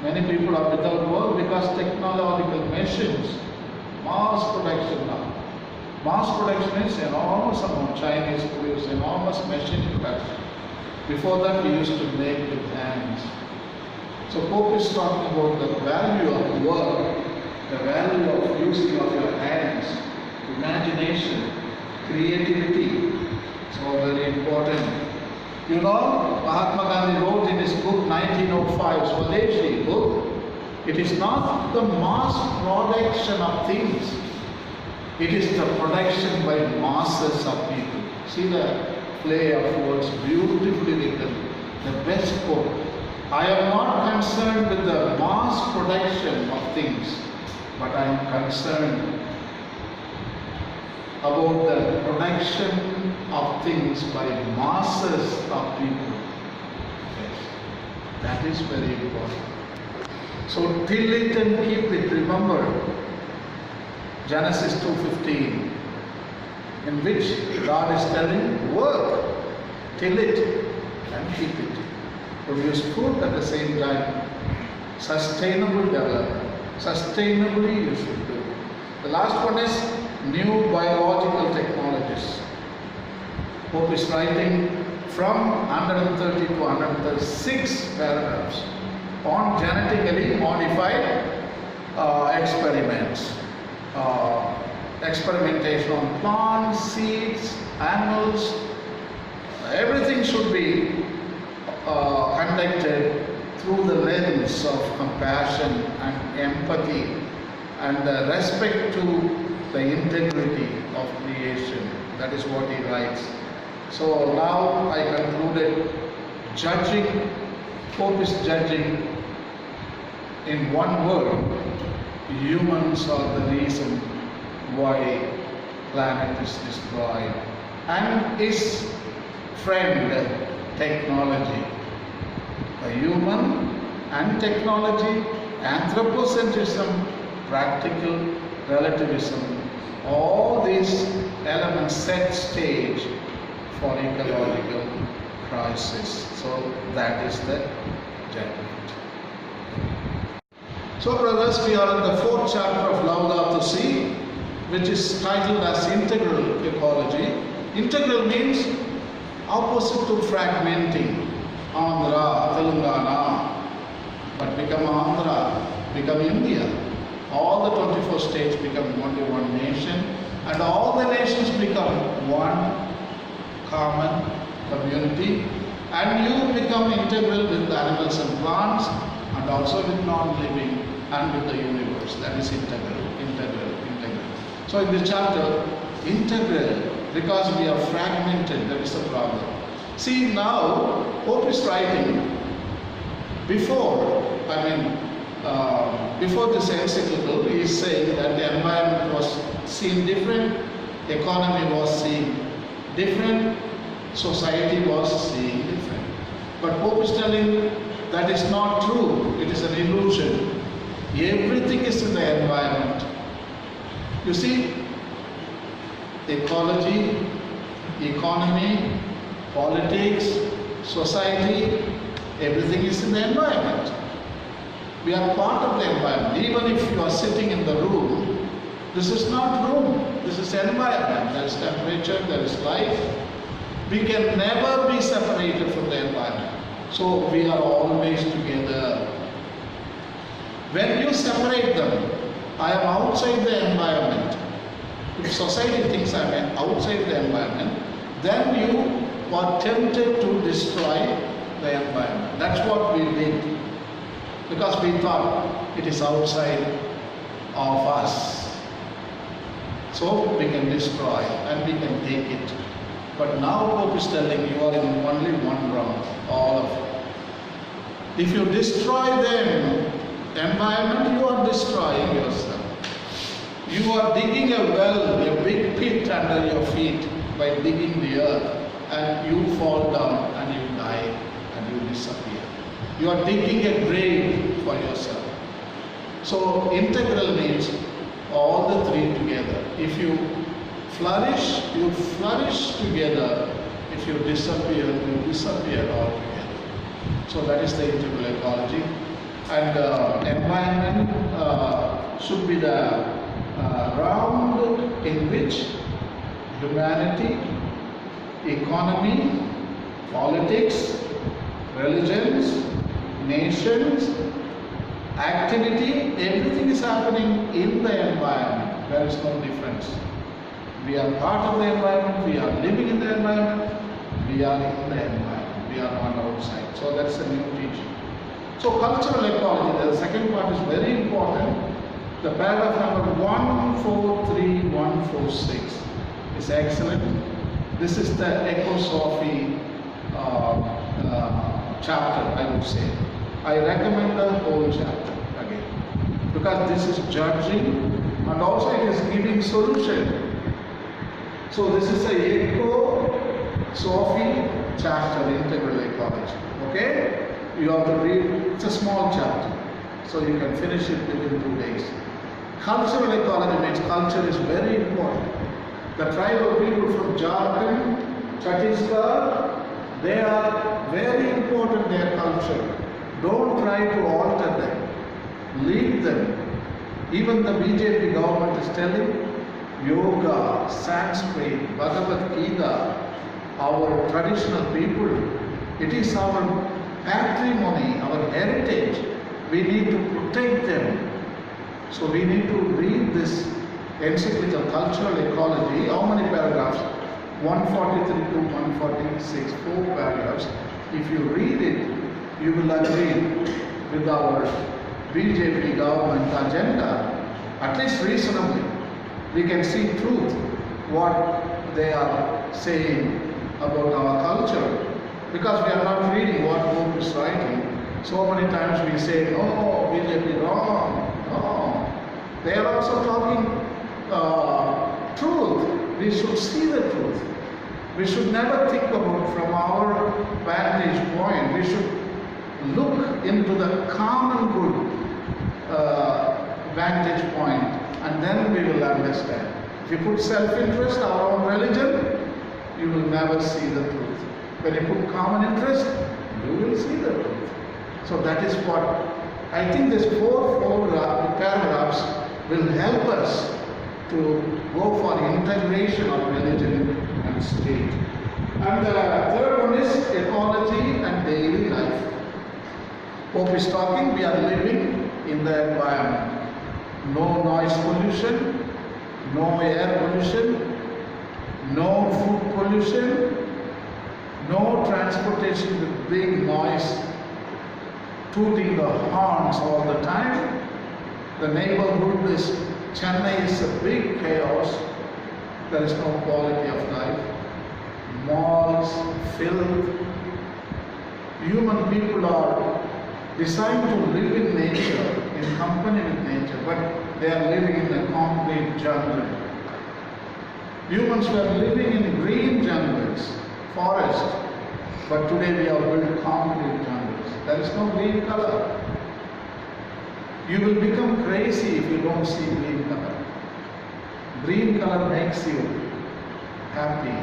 many people are without work because technological machines, mass production now. Mass production is enormous amount. Chinese produce enormous machine production. Before that we used to make with hands. So Pope is talking about the value of work, the value of using of your hands, imagination, creativity. So very important. You know, Mahatma Gandhi wrote in his book 1905, Swadeshi book, it is not the mass production of things, it is the production by masses of people. See the play of words, beautifully written, the best quote. I am not concerned with the mass production of things, but I am concerned about the production of things by masses of people. Yes. That is very important. So till it and keep it. Remember Genesis 2:15, in which God is telling, work, till it and keep it. Produce food at the same time. Sustainable development. Sustainably you should do. The last one is new biological technologies. Pope is writing from 130 to 136 paragraphs on genetically modified experiments. Experimentation on plants, seeds, animals. Everything should be conducted through the lens of compassion and empathy and respect to the integrity of creation. That is what he writes. So now I concluded judging, Pope is judging in one word, humans are the reason why planet is destroyed, and his friend technology. The human and technology, anthropocentrism, practical relativism, all these elements set stage for ecological crisis. So that is the judgment. So brothers, we are in the 4th chapter of Laudato Si, which is titled as integral ecology. Integral means opposite to fragmenting. Andhra, Telangana, but become Andhra, become India. All the 24 states become only one nation, and all the nations become one common community, and you become integral with animals and plants, and also with non-living and with the universe. That is integral, integral, integral. So in this chapter, integral, because we are fragmented, that is the problem. See, now Pope is writing before this encyclical, he is saying that the environment was seen different, economy was seen different, society was seen different. But Pope is telling that is not true, it is an illusion. Everything is in the environment. You see, ecology, economy, politics, society, everything is in the environment. We are part of the environment. Even if you are sitting in the room, this is not room, this is environment. There is temperature, there is life. We can never be separated from the environment. So we are always together. When you separate them, I am outside the environment. If society thinks I am outside the environment, then you are tempted to destroy the environment. That's what we did. Because we thought it is outside of us. So we can destroy and we can take it. But now Pope is telling you are in only one round, all of it. If you destroy the environment, you are destroying yourself. You are digging a well, a big pit under your feet by digging the earth, and you fall down and you die and you disappear. You are digging a grave for yourself. So integral means all the three together. If you flourish together. If you disappear, you disappear altogether. So that is the integral ecology. And environment should be the round in which humanity, economy, politics, religions, nations, activity, everything is happening in the environment. There is no difference. We are part of the environment, we are living in the environment, we are in the environment, we are not outside. So that's a new teaching. So cultural ecology, the second part is very important. The paragraph number 143, 146 is excellent. This is the Ecosophy chapter, I would say. I recommend the whole chapter again, because this is judging and also it is giving solution. So this is the Ecosophy chapter, integral ecology. Okay? You have to read, it's a small chapter, so you can finish it within 2 days. Cultural ecology means culture is very important. The tribal people from Jharkhand, Chhattisgarh, they are very important, their culture. Don't try to alter them. Leave them. Even the BJP government is telling yoga, Sanskrit, Bhagavad Gita, our traditional people, it is our patrimony, our heritage. We need to protect them. So we need to read this encyclical Cultural Ecology. How many paragraphs? 143 to 146, 4 paragraphs. If you read it, you will agree with our BJP government agenda, at least reasonably. We can see truth, what they are saying about our culture, because we are not reading what Pope is writing. So many times we say, no, BJP wrong, no. They are also talking truth. We should see the truth. We should never think about from our vantage point. We should look into the common good vantage point, and then we will understand. If you put self-interest, our own religion, you will never see the truth. When you put common interest, you will see the truth. So that is what I think these four paragraphs will help us to go for integration of religion and state. And the third one is ecology and daily life. Pope is talking, we are living in the environment. No noise pollution, no air pollution, no food pollution, no transportation with big noise, tooting the horns all the time. The neighborhood is, Chennai is a big chaos. There is no quality of life. Malls, filth. Human people are designed to live in nature, in company with nature, but they are living in a concrete jungle. Humans were living in green jungles, forest, but today we have built concrete jungles. There is no green color. You will become crazy if you don't see green color. Green color makes you happy.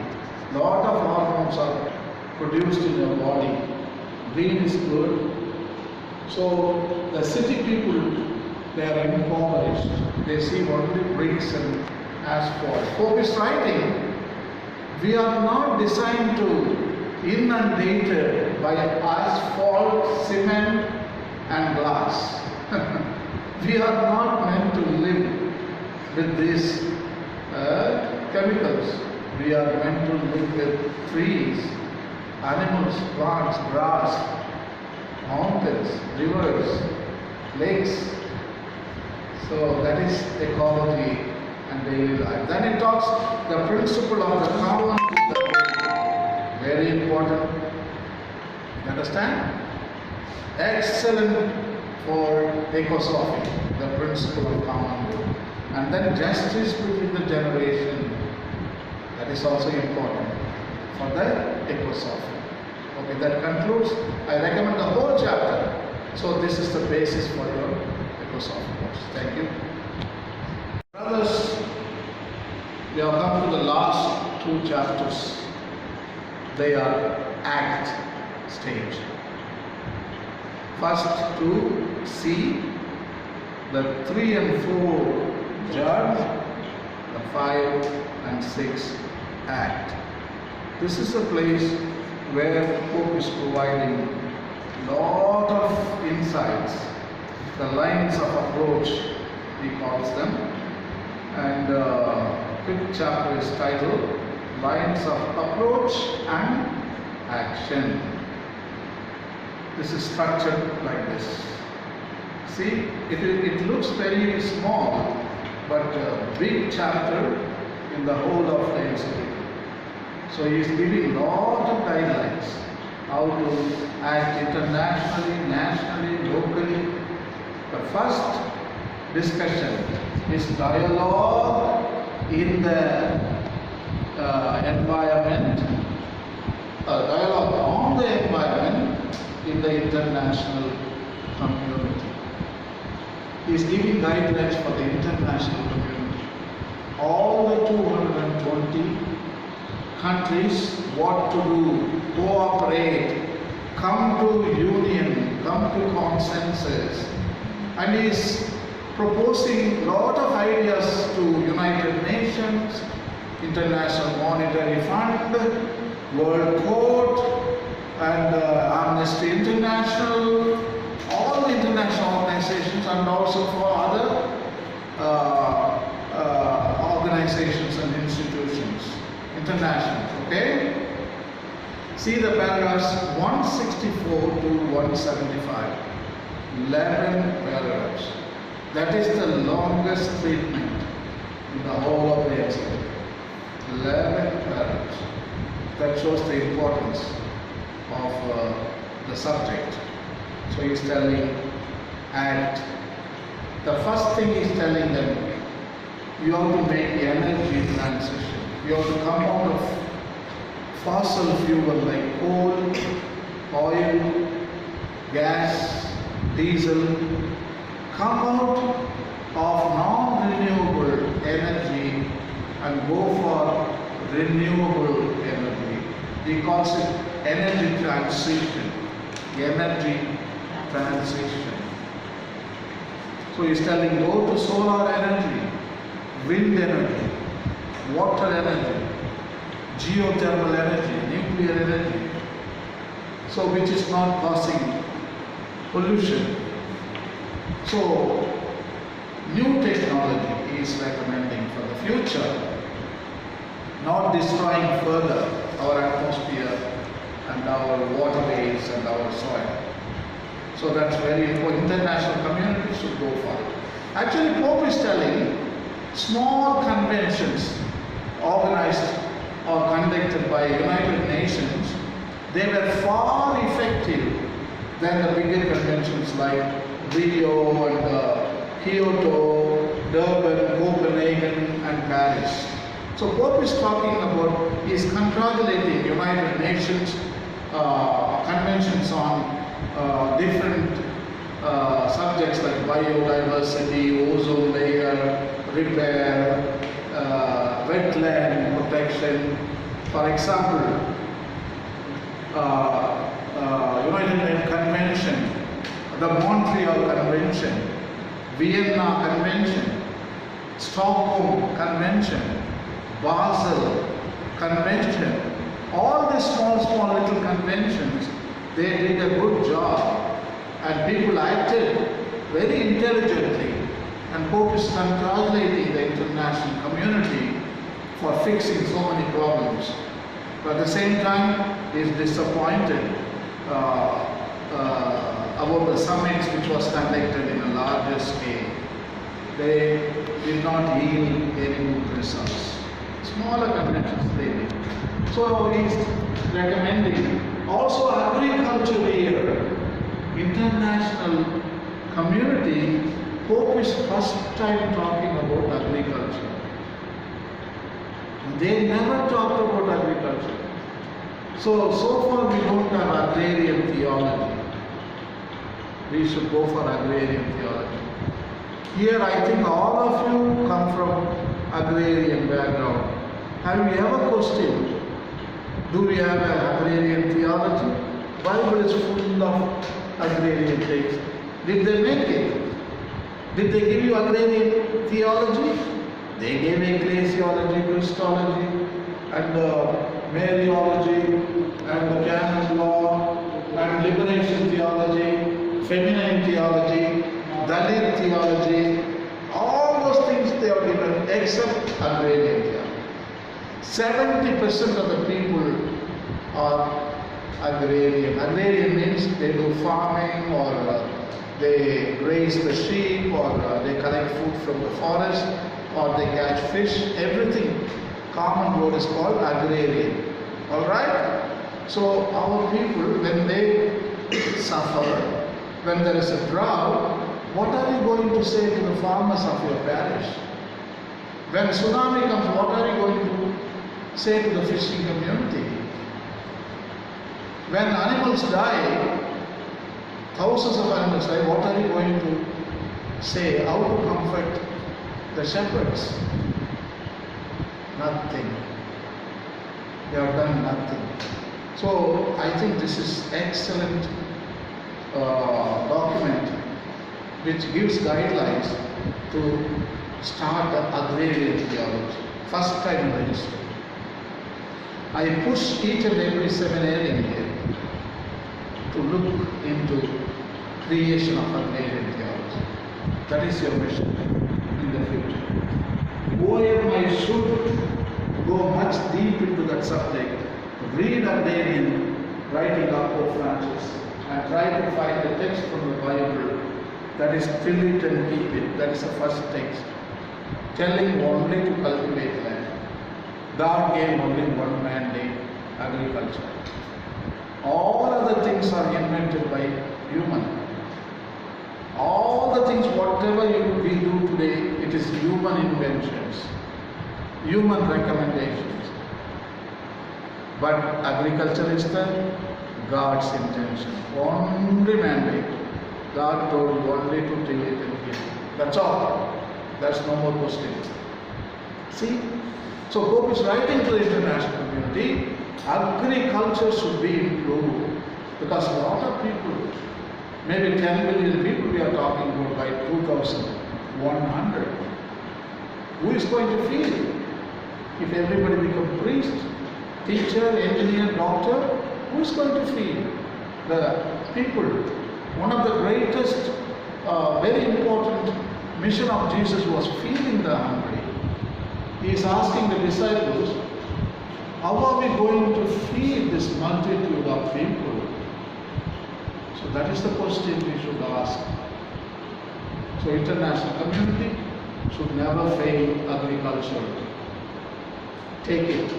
Lot of hormones are produced in your body. Green is good. So the city people, they are impoverished. They see only bricks and asphalt. Pope is writing, we are not designed to inundated by asphalt, cement and glass. We are not meant to live with these chemicals. We are meant to live with trees, animals, plants, grass, mountains, rivers, lakes. So that is ecology and daily life. Then it talks the principle of the common good, very important. You understand? Excellent for Ecosophy, the principle of common good. And then justice between the generation, that is also important for the Ecosophy. Okay, that concludes. I recommend the whole chapter. So this is the basis for your Ecosophy course. Thank you. Brothers, we have come to the last two chapters. They are act stage. First to see the 3 and 4 judge, the 5 and 6 act. This is a place where Pope is providing lot of insights, the lines of approach he calls them, and 5th chapter is titled Lines of Approach and Action. This is structured like this. See, it looks very small, but a big chapter in the whole of the encyclical. So he is giving lot of guidelines how to act internationally, nationally, locally. The first discussion is dialogue in the environment, dialogue on the environment in the international community. He is giving guidelines for the international community. All the 220 countries, what to do, cooperate, come to union, come to consensus. And he is proposing lot of ideas to United Nations, International Monetary Fund, World Court, and Amnesty International, all the international organizations, and also for other organizations and institutions, international, okay? See the paragraphs 164 to 175, 11 paragraphs. That is the longest treatment in the whole of the encyclical. 11 paragraphs. That shows the importance of the subject. So he is telling, and the first thing he is telling them, you have to make energy transition. You have to come out of fossil fuel like coal, oil, gas, diesel. Come out of non-renewable energy and go for renewable energy. He calls it energy transition. Energy transition. So he's telling, go to solar energy, wind energy, water energy, geothermal energy, nuclear energy. So which is not causing pollution. So new technology he is recommending for the future, not destroying further our atmosphere and our waterways and our soil. So that's very important. International community should go for it. Actually, Pope is telling small conventions organized or conducted by United Nations, they were far effective than the bigger conventions like Rio and Kyoto, Durban, Copenhagen and Paris. So Pope is talking about, he is congratulating United Nations conventions on different subjects like biodiversity, ozone layer, repair, wetland protection. For example, United Nations Convention, the Montreal Convention, Vienna Convention, Stockholm Convention, Basel Convention, all these small little conventions, they did a good job and people acted very intelligently, and Pope is congratulating the international community for fixing so many problems. But at the same time, he is disappointed about the summits which was conducted in a larger scale. They did not yield any good results. Smaller conventions they did. So he is recommending also agriculture year, international community. Pope is first time talking about agriculture. They never talked about agriculture. So far we don't have agrarian theology. We should go for agrarian theology. Here I think all of you come from agrarian background. Have you ever questioned, do we have an agrarian theology? Bible is full of agrarian things. Did they make it? Did they give you agrarian theology? They gave ecclesiology, Christology, and Mariology, and the canon law, and liberation theology, feminine theology, Dalit theology. All those things they have given except agrarian theology. 70% of the people are agrarian. Agrarian means they do farming, or they raise the sheep, or they collect food from the forest, or they catch fish. Everything, common word is called agrarian. Alright? So our people, when they suffer, when there is a drought, what are you going to say to the farmers of your parish? When tsunami comes, what are you going to say to the fishing community? When animals die, thousands of animals die, what are you going to say? How to comfort the shepherds? Nothing. They have done nothing. So I think this is excellent document which gives guidelines to start the agrarian theology. First time in the history. I push each and every seminarian here to look into creation of agrarian theology. That is your mission in the future. OMI should go much deep into that subject. Read agrarian writing of Pope Francis and try to find a text from the Bible that is till it and keep it. That is the first text. Telling only to cultivate land. God gave only one mandate, agriculture. All other things are invented by human. All the things, whatever we do today, it is human inventions, human recommendations. But agriculture is the God's intention. Only mandate. God told only to till it and keep it. That's all. There's no more question. See? So Pope is writing to the international community, agriculture should be improved. Because a lot of people, maybe 10 million people we are talking about by 2100. Who is going to feed? If everybody becomes priest, teacher, engineer, doctor, who is going to feed the people? One of the greatest, very important mission of Jesus was feeding the hungry. He is asking the disciples, how are we going to feed this multitude of people? So that is the question we should ask. So international community should never fail agriculture. Take it.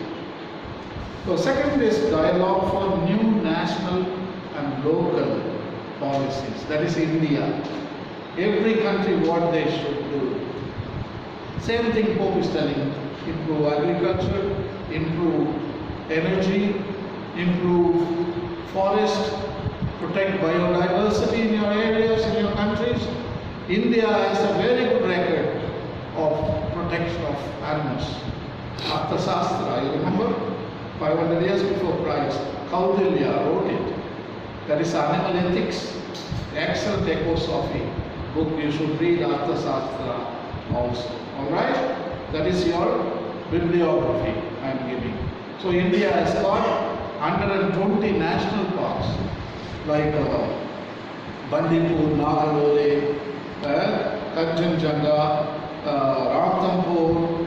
So second is dialogue for new national and local policies. That is India. Every country what they should do. Same thing Pope is telling. Improve agriculture, improve energy, improve forest, protect biodiversity in your areas, in your countries. India has a very good record of protection of animals. Arthasastra, you remember? 500 years before Christ, Kaudilya wrote it. That is animal ethics, excellent Ecosophy book. You should read Arthasastra also. Alright? That is your bibliography I am giving. So India has got 120 national parks like Bandipur, Nagarole, Kanchenjunga, Ranthambore,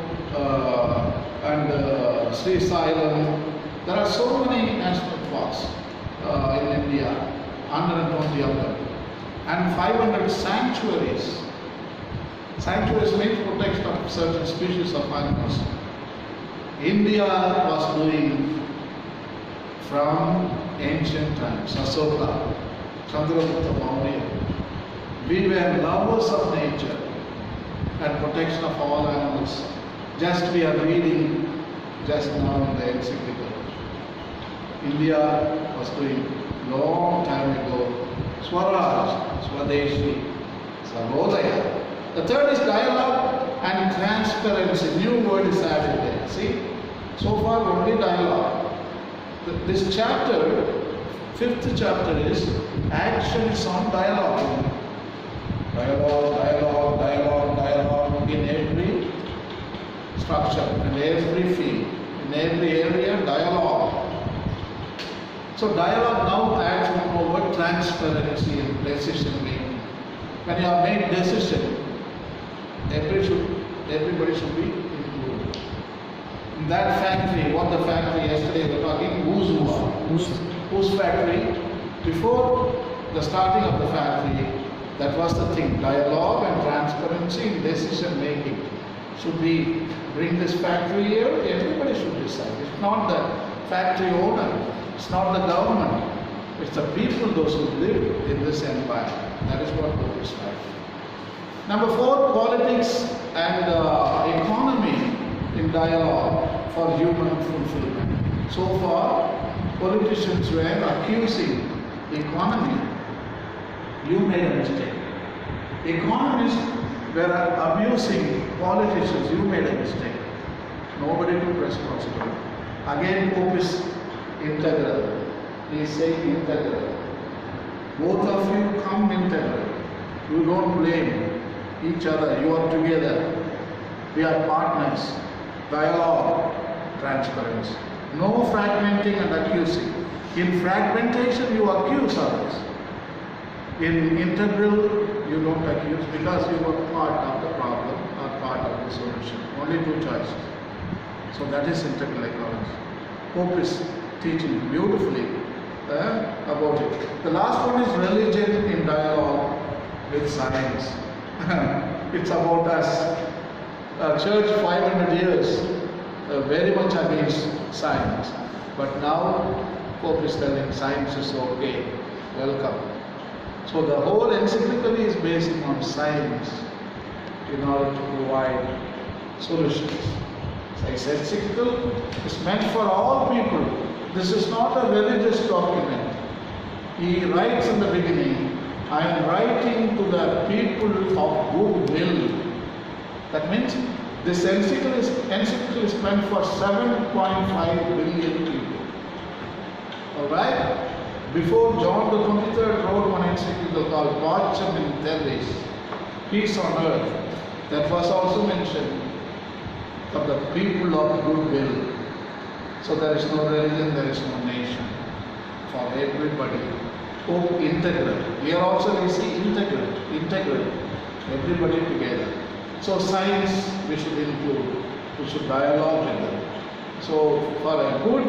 and Sri Sailam. There are so many national parks in India, 120 of them, and 500 sanctuaries. Sanctuaries means protection of certain species of animals. India was doing from ancient times, Asoka, Chandragupta Maurya. We were lovers of nature and protection of all animals. Just we are reading just now in the encyclical. India was doing long time ago. Swaraj, Swadeshi, Sarvodaya. The third is dialogue and transparency. New word is added there. See? So far only dialogue. This chapter, fifth chapter is action is on dialogue. Dialogue, dialogue, dialogue, dialogue in every structure, in every field, in every area, dialogue. So dialogue now adds one more word, transparency and decision making. When you have made decision, everybody should be included. In that factory, what the factory yesterday we were talking, whose factory? Before the starting of the factory, that was the thing, dialogue and transparency in decision making. Should we bring this factory here? Everybody should decide. It's not the factory owner, it's not the government, it's the people, those who live in this empire. That is what Pope is writing. Number 4, politics and economy in dialogue for human fulfillment. So far, politicians were accusing economy. You made a mistake. Economists were abusing politicians. You made a mistake. Nobody took responsibility. Again, Pope is integral. He is saying integral. Both of you come integral. You don't blame. each other. You are together. We are partners. Dialogue, transparency. No fragmenting and accusing. In fragmentation, you accuse others. In integral, you don't accuse because you are part of the problem or part of the solution. Only two choices. So that is integral ecology. Pope is teaching beautifully about it. The last one is religion in dialogue with science. It's about us. Church 500 years, very much against science. But now Pope is telling science is okay, welcome. So the whole encyclical is based on science in order to provide solutions. So his encyclical is meant for all people. This is not a religious document. He writes in the beginning, I am writing to the people of goodwill. That means this encyclical is meant for 7.5 billion people. Alright? Before John the 23rd wrote one encyclical called Pacem in Terris, Peace on Earth, that was also mentioned for the people of goodwill. So there is no religion, there is no nation. For everybody. Hope integral. Here also we see integral. Everybody together. So science we should include. We should dialogue with them. So for a good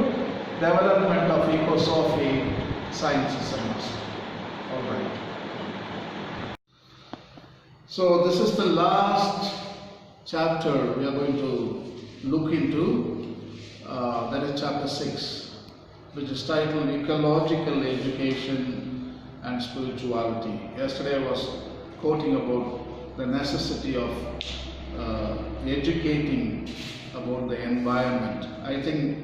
development of ecosophy, science is a must. Alright. So this is the last chapter we are going to look into. That is chapter 6, which is titled Ecological Education and Spirituality. Yesterday I was quoting about the necessity of educating about the environment. I think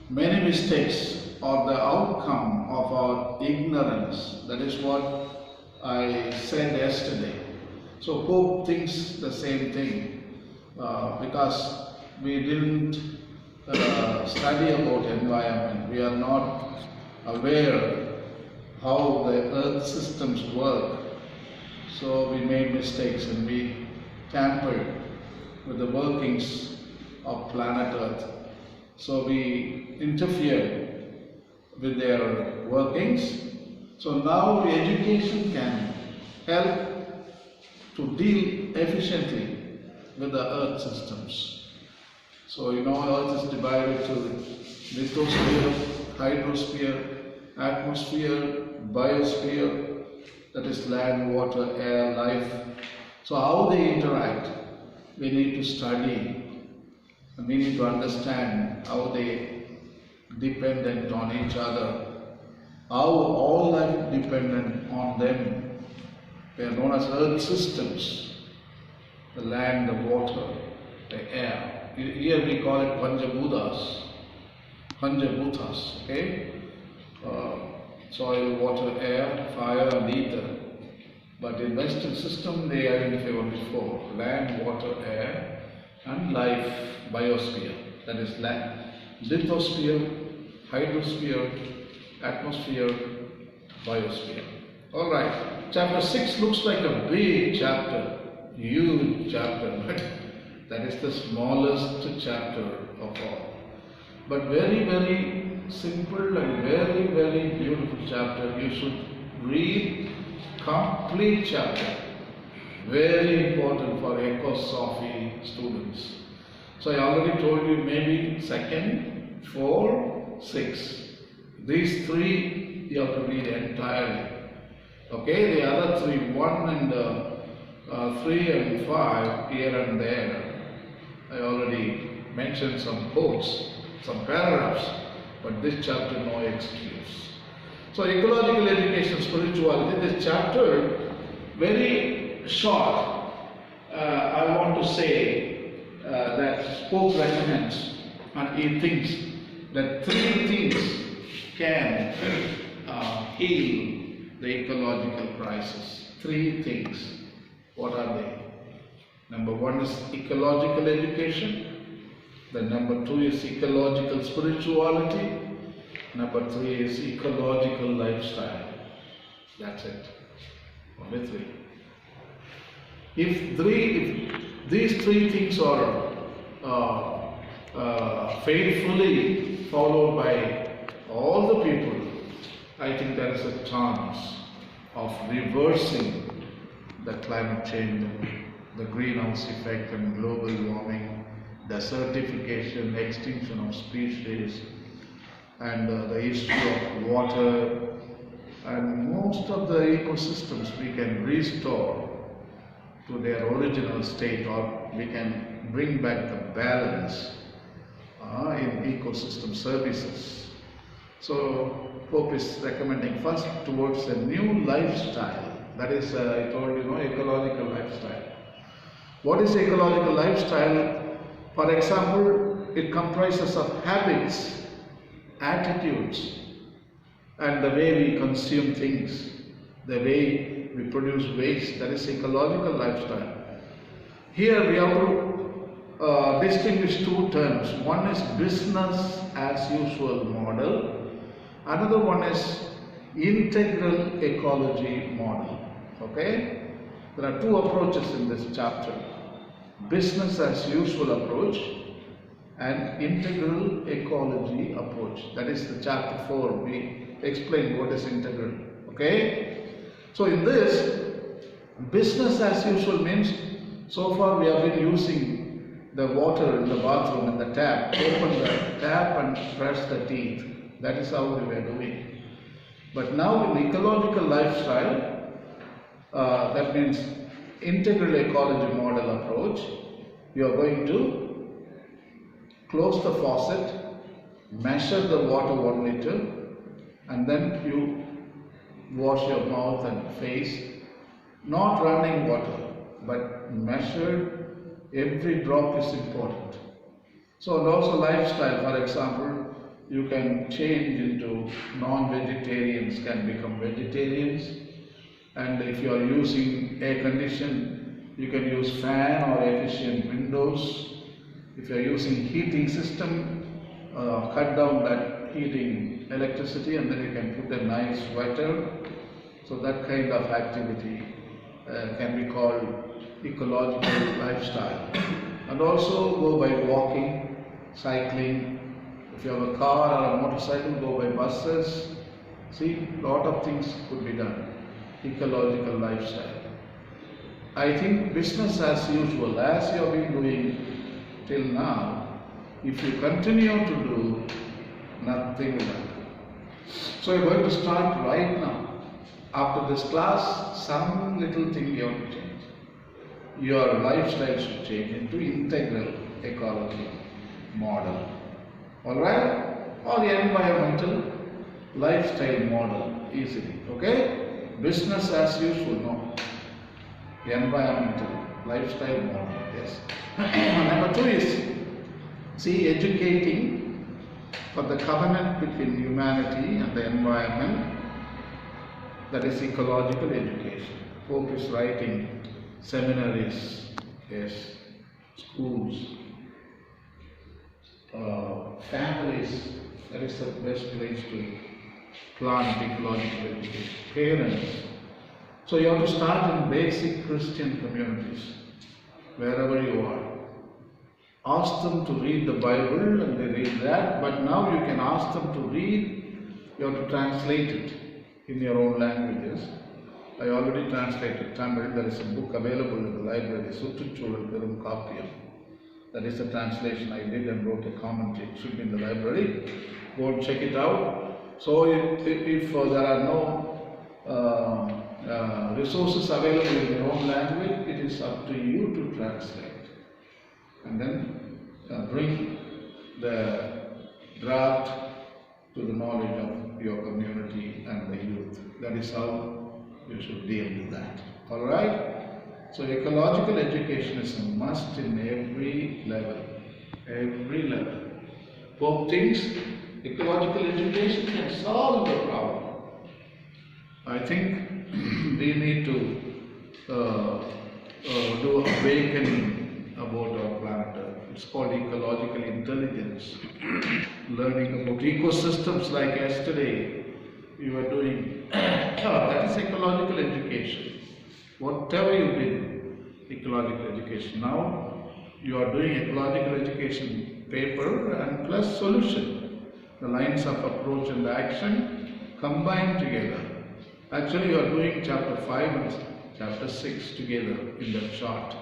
many mistakes are the outcome of our ignorance. That is what I said yesterday. So Pope thinks the same thing because we didn't study about environment. We are not aware how the earth systems work. So we made mistakes and we tampered with the workings of planet Earth. So we interfered with their workings. So now the education can help to deal efficiently with the earth systems. So you know, earth is divided to lithosphere, hydrosphere, atmosphere, biosphere, that is land, water, air, life. So how they interact, we need to study and we need to understand how they dependent on each other, how all life dependent on them. They are known as earth systems, the land, the water, the air. Here we call it Panjabhutas, okay? Soil, water, air, fire and ether. But in Western system they identify only four: land, water, air and life, biosphere. That is land, lithosphere, hydrosphere, atmosphere, biosphere. Alright, chapter 6 looks like a big chapter, huge chapter, but that is the smallest chapter of all. But very, very simple and very, very beautiful chapter. You should read complete chapter. Very important for Ecosophy students. So I already told you maybe 2nd, 4, 6. These 3 you have to read entirely. Okay, the other 3, 1 and 3 and 5 here and there. I already mentioned some quotes, some paragraphs, but this chapter no excuse. So ecological education, spirituality, this chapter very short. I want to say that Pope recommends and he thinks that 3 things can heal the ecological crisis. 3 things. What are they? Number 1 is ecological education. Then number 2 is ecological spirituality. Number 3 is ecological lifestyle. That's it. Only 3. If these three things are faithfully followed by all the people, I think there is a chance of reversing the climate change, the greenhouse effect and global warming, desertification, extinction of species, and the issue of water, and most of the ecosystems we can restore to their original state, or we can bring back the balance in ecosystem services. So Pope is recommending first towards a new lifestyle. That is, I told you, ecological lifestyle. What is ecological lifestyle? For example, it comprises of habits, attitudes, and the way we consume things, the way we produce waste. That is ecological lifestyle. Here we have to distinguish two terms. One is business as usual model. Another one is integral ecology model. Okay? There are two approaches in this chapter. Business as usual approach and integral ecology approach. That is the chapter 4. We explain what is integral. Okay? So in this, business as usual means, so far we have been using the water in the bathroom and the tap. Open the tap and brush the teeth. That is how we were doing. But now in ecological lifestyle, that means integral ecology model approach, you are going to close the faucet, measure the water 1 liter, and then you wash your mouth and face, not running water, but measured. Every drop is important. So, and also lifestyle, for example, you can change into non-vegetarians can become vegetarians, and if you are using air condition, you can use fan or efficient windows. If you are using heating system, cut down that heating electricity, and then you can put a nice sweater. So that kind of activity can be called ecological lifestyle. And also go by walking, cycling. If you have a car or a motorcycle, go by buses. See, lot of things could be done. Ecological lifestyle. I think business as usual, as you have been doing till now, if you continue to do, nothing will happen. So you're going to start right now. After this class, some little thing you have to change. Your lifestyle should change into integral ecology model. Alright? Or the environmental lifestyle model easily. Okay? Business as usual, no. The environmental lifestyle model, yes. Number 2 is, see, educating for the covenant between humanity and the environment. That is ecological education. Pope is writing seminaries, yes, schools, families. That is the best place to plant ecological education. Parents. So you have to start in basic Christian communities, wherever you are. Ask them to read the Bible and they read that, but now you can ask them to read, you have to translate it in your own languages. I already translated Tamil. There is a book available in the library, Suttuchooral Perum Kappiyam. That is the translation I did and wrote a commentary. It should be in the library. Go and check it out. So if there are no resources available in your own language, it is up to you to translate. And then bring the draft to the knowledge of your community and the youth. That is how you should deal with that. Alright? So ecological education is a must in every level. Every level. Pope thinks ecological education can solve the problem. I think we need to do awakening about our planet Earth. It's called ecological intelligence. Learning about ecosystems like yesterday we were doing. That is ecological education. Whatever you did, ecological education. Now you are doing ecological education paper and plus solution. The lines of approach and action combined together. Actually, you are doing chapter 5 and chapter 6 together in that chart.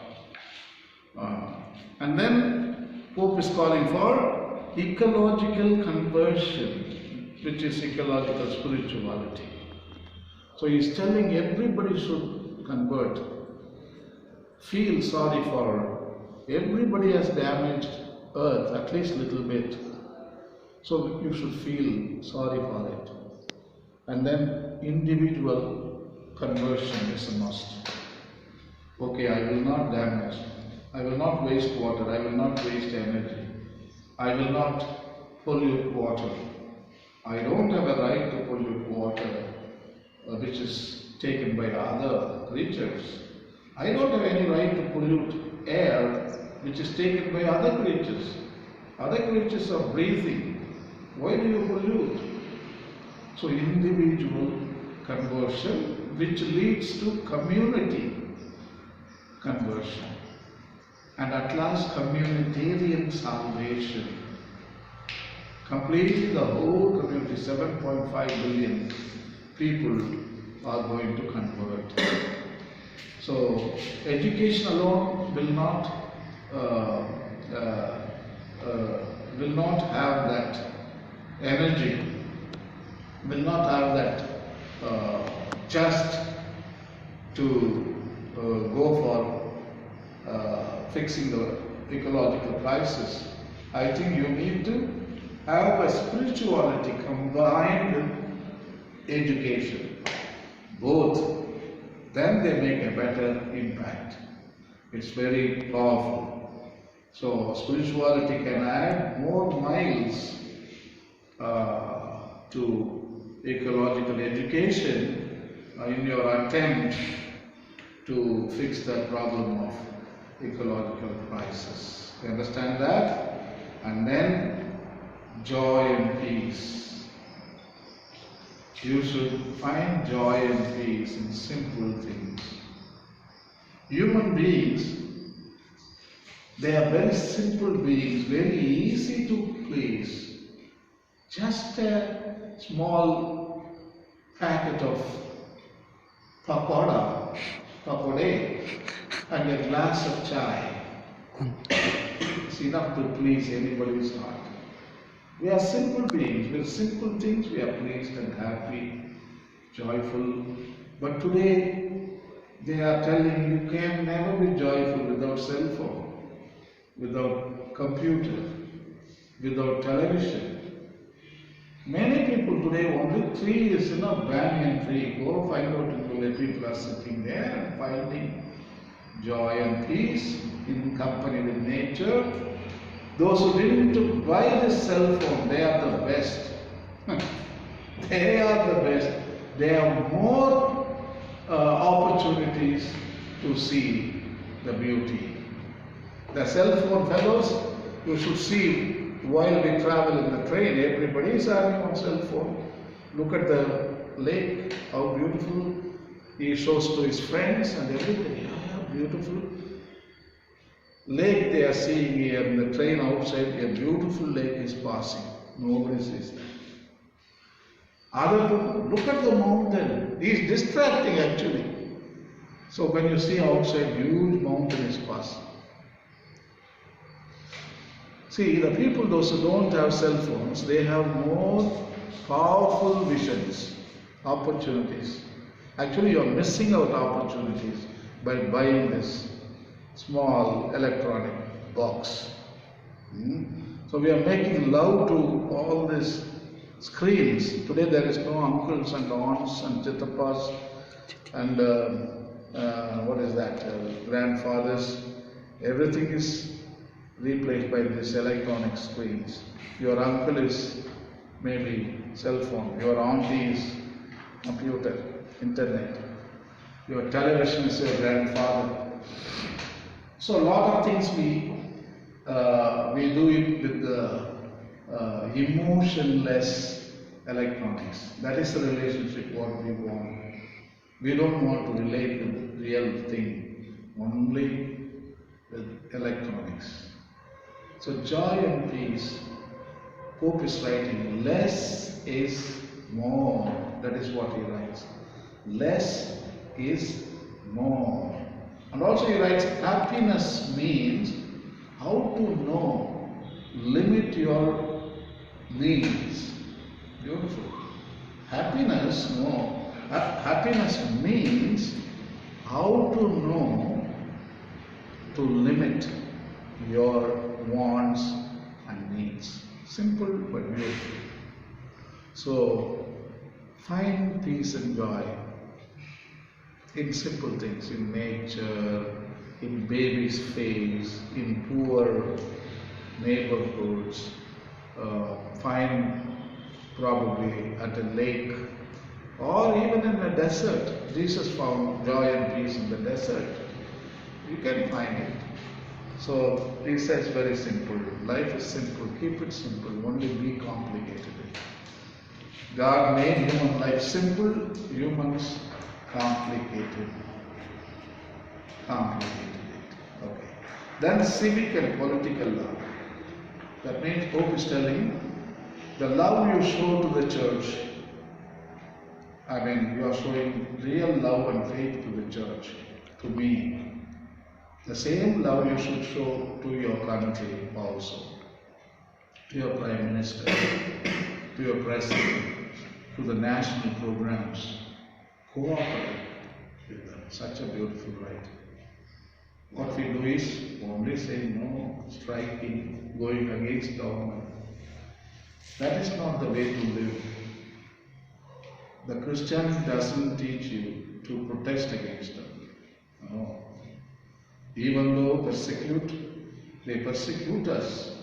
And then Pope is calling for ecological conversion, which is ecological spirituality. So he is telling everybody should convert. Feel sorry for everybody has damaged earth at least a little bit. So you should feel sorry for it. And then individual conversion is a must. Okay, I will not damage. I will not waste water. I will not waste energy. I will not pollute water. I don't have a right to pollute water which is taken by other creatures. I don't have any right to pollute air which is taken by other creatures. Other creatures are breathing. Why do you pollute? So individual conversion which leads to community conversion. And at last communitarian salvation. Completely the whole community, 7.5 billion people are going to convert. So education alone will not have that energy, will not have that just to go for fixing the ecological crisis. I think you need to have a spirituality combined with education. Both, then they make a better impact. It's very powerful. So spirituality can add more miles to ecological education in your attempt to fix the problem of ecological crisis. You understand that? And then joy and peace. You should find joy and peace in simple things. Human beings, they are very simple beings, very easy to please. Just a small packet of papade, and a glass of chai. It's enough to please anybody's heart. We are simple beings. With simple things we are pleased and happy, joyful. But today they are telling you can never be joyful without cell phone, without computer, without television. Many people today only tree is banyan tree. Go find out where people are sitting there and finding joy and peace in company with nature. Those who didn't buy this cell phone, they are the best. They are the best. They have more opportunities to see the beauty. The cell phone fellows, you should see while we travel in the train, everybody is having one cell phone. Look at the lake, how beautiful. He shows to his friends and everybody, how beautiful. Lake they are seeing here in the train outside, a beautiful lake is passing. Nobody sees that. Other people, look at the mountain. He is distracting actually. So when you see outside, huge mountain is passing. See, the people, those who don't have cell phones, they have more powerful visions, opportunities. Actually, you are missing out opportunities by buying this small electronic box. So we are making love to all these screens. Today there is no uncles and aunts and chitappas and grandfathers. Everything is replaced by these electronic screens. Your uncle is maybe cell phone, your auntie is computer, internet, your television is your grandfather. So a lot of things we do it with the emotionless electronics. That is the relationship what we want. We don't want to relate with the real thing. only with electronics. So joy and peace, Pope is writing, less is more. That is what he writes. Less is more. And also he writes, happiness means how to know, limit your needs. Beautiful. Happiness means how to know to limit your wants and needs. Simple but beautiful. So find peace and joy in simple things, in nature, in baby's face, in poor neighborhoods. Find probably at a lake or even in a desert. Jesus found joy and peace in the desert. You can find it. So he says very simple. Life is simple. Keep it simple. Only be complicated. God made human life simple. Humans complicated. Okay. Then civic and political love. That means Pope is telling the love you show to the church. I mean, you are showing real love and faith to the church, to me. The same love you should show to your country also, to your Prime Minister, to your President, to the national programs. Cooperate with them. Such a beautiful right. What we do is only say no, striking, going against government. That is not the way to live. The Christian doesn't teach you to protest against them. No. Even though they persecute us,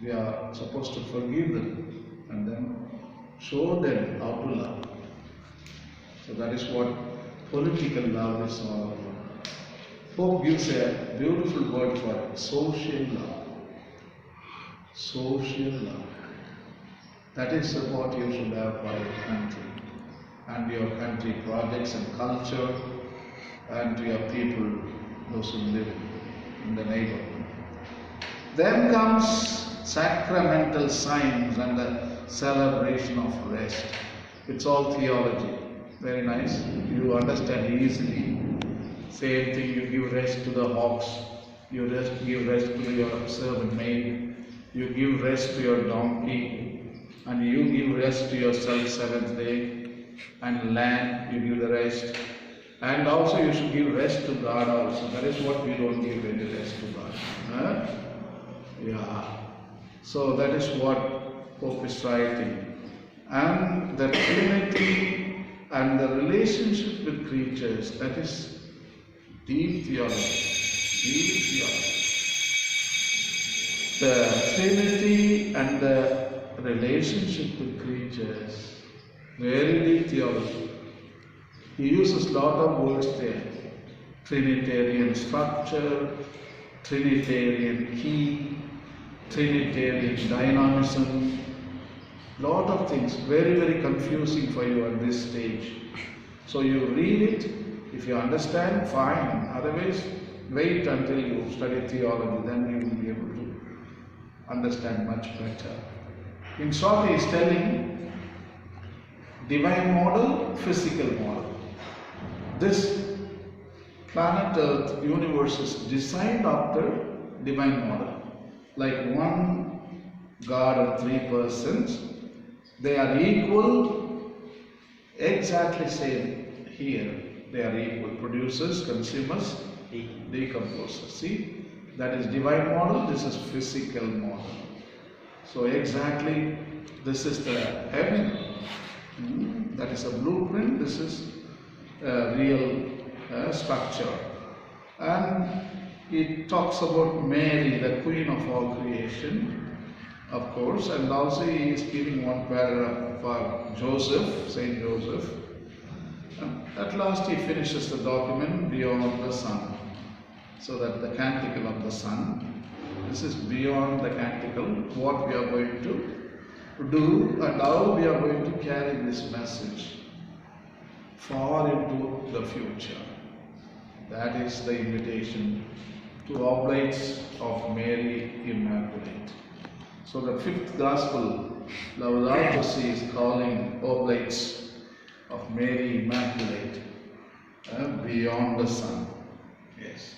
we are supposed to forgive them and then show them how to love. So that is what political love is all about. Pope gives a beautiful word for it, social love. Social love. That is what you should have for your country, and your country projects and culture, and your people, those who live in the neighborhood. Then comes sacramental signs and the celebration of rest. It's all theology. Very nice. You understand easily. Same thing, you give rest to the ox, you give rest to your servant maid, you give rest to your donkey, and you give rest to yourself seventh day, and land you give the rest. And also you should give rest to God also. That is what we don't give any rest to God. Huh? Yeah. So that is what Pope is writing. And the Trinity and the relationship with creatures, that is deep theology. Deep theology. The Trinity and the relationship with creatures, very deep theology. He uses a lot of words there. Trinitarian structure, Trinitarian key, Trinitarian dynamism, lot of things, very, very confusing for you at this stage. So you read it, if you understand, fine. Otherwise, wait until you study theology, then you will be able to understand much better. In short, he is telling divine model, physical model. This planet Earth universe is designed after divine model. Like one God and three persons, they are equal, exactly same here. They are equal, producers, consumers, decomposers. See, that is divine model, this is physical model. So exactly, this is the heaven. That is a blueprint, this is a real structure. And it talks about Mary, the queen of all creation, of course, and also he is giving one paragraph for Joseph, Saint Joseph. And at last he finishes the document beyond the sun. So that the canticle of the sun, this is beyond the canticle, what we are going to do and how we are going to carry this message far into the future. That is the invitation to Oblates of Mary Immaculate. So the fifth gospel, Laudato is calling Oblates of Mary Immaculate beyond the sun. Yes,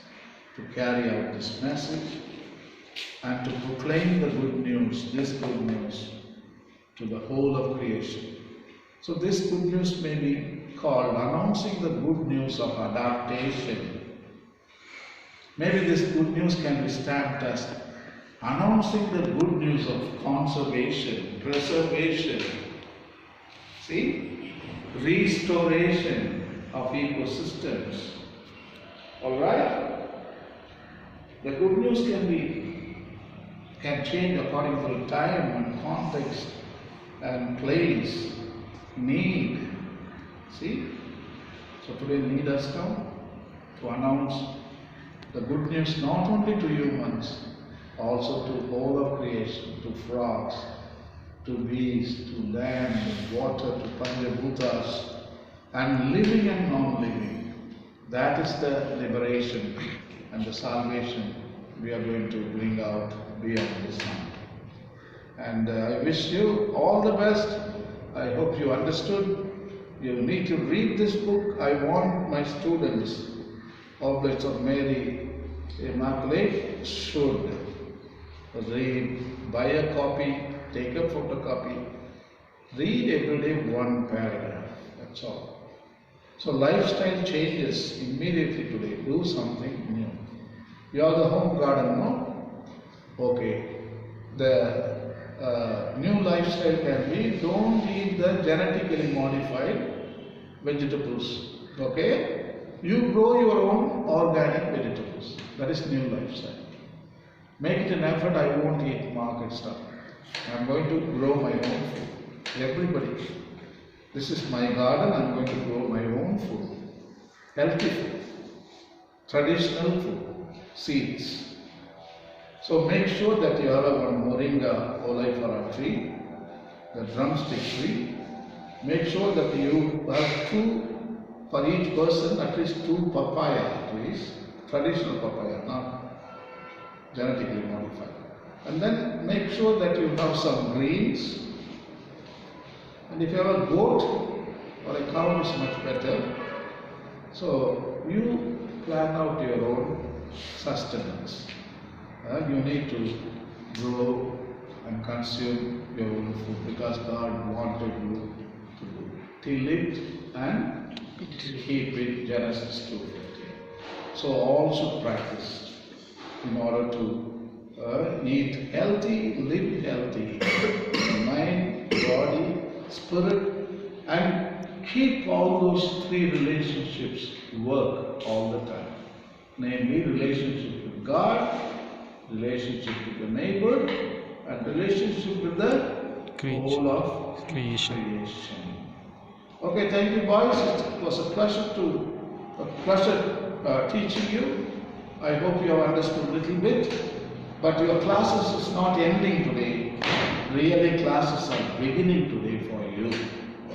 to carry out this message and to proclaim the good news, this good news, to the whole of creation. So this good news may be called announcing the good news of adaptation. Maybe this good news can be stamped as announcing the good news of conservation, preservation, see, restoration of ecosystems. Alright? The good news can change according to time and context and place, need. See? So today need has come to announce the good news not only to humans, also to all of creation, to frogs, to beasts, to land and water, to Panchabhutas, and living and non-living. That is the liberation and the salvation we are going to bring out beyond the sun. And I wish you all the best. I hope you understood. You need to read this book. I want my students, Oblates of Mary Immaculate, should read, buy a copy, take a photocopy, read every day one paragraph. That's all. So lifestyle changes immediately today. Do something new. You are the home garden, no? Okay. The new lifestyle can be, don't eat the genetically modified vegetables. Okay? You grow your own organic vegetables. That is new lifestyle. Make it an effort. I won't eat market stuff. I am going to grow my own food. Everybody. This is my garden. I am going to grow my own food. Healthy food. Traditional food. Seeds. So make sure that you have one moringa oleifera tree, the drumstick tree. Make sure that you have two, for each person, at least two papaya trees, traditional papaya, not genetically modified. And then make sure that you have some greens. And if you have a goat or a cow, is much better. So you plan out your own sustenance. You need to grow and consume your own food because God wanted you to do. Till it and keep it, Genesis 2:15. So all should practice in order to eat healthy, live healthy, mind, body, spirit, and keep all those three relationships work all the time. Namely, relationship with God, relationship with the neighbor, and relationship with the whole of creation. Okay, thank you, boys. It was a pleasure teaching you. I hope you have understood a little bit. But your classes is not ending today. Really, classes are beginning today for you.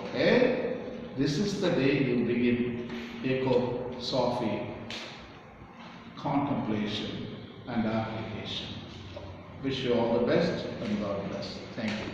Okay? This is the day you begin Ecosophy, contemplation and application. Wish you all the best and God bless. Thank you.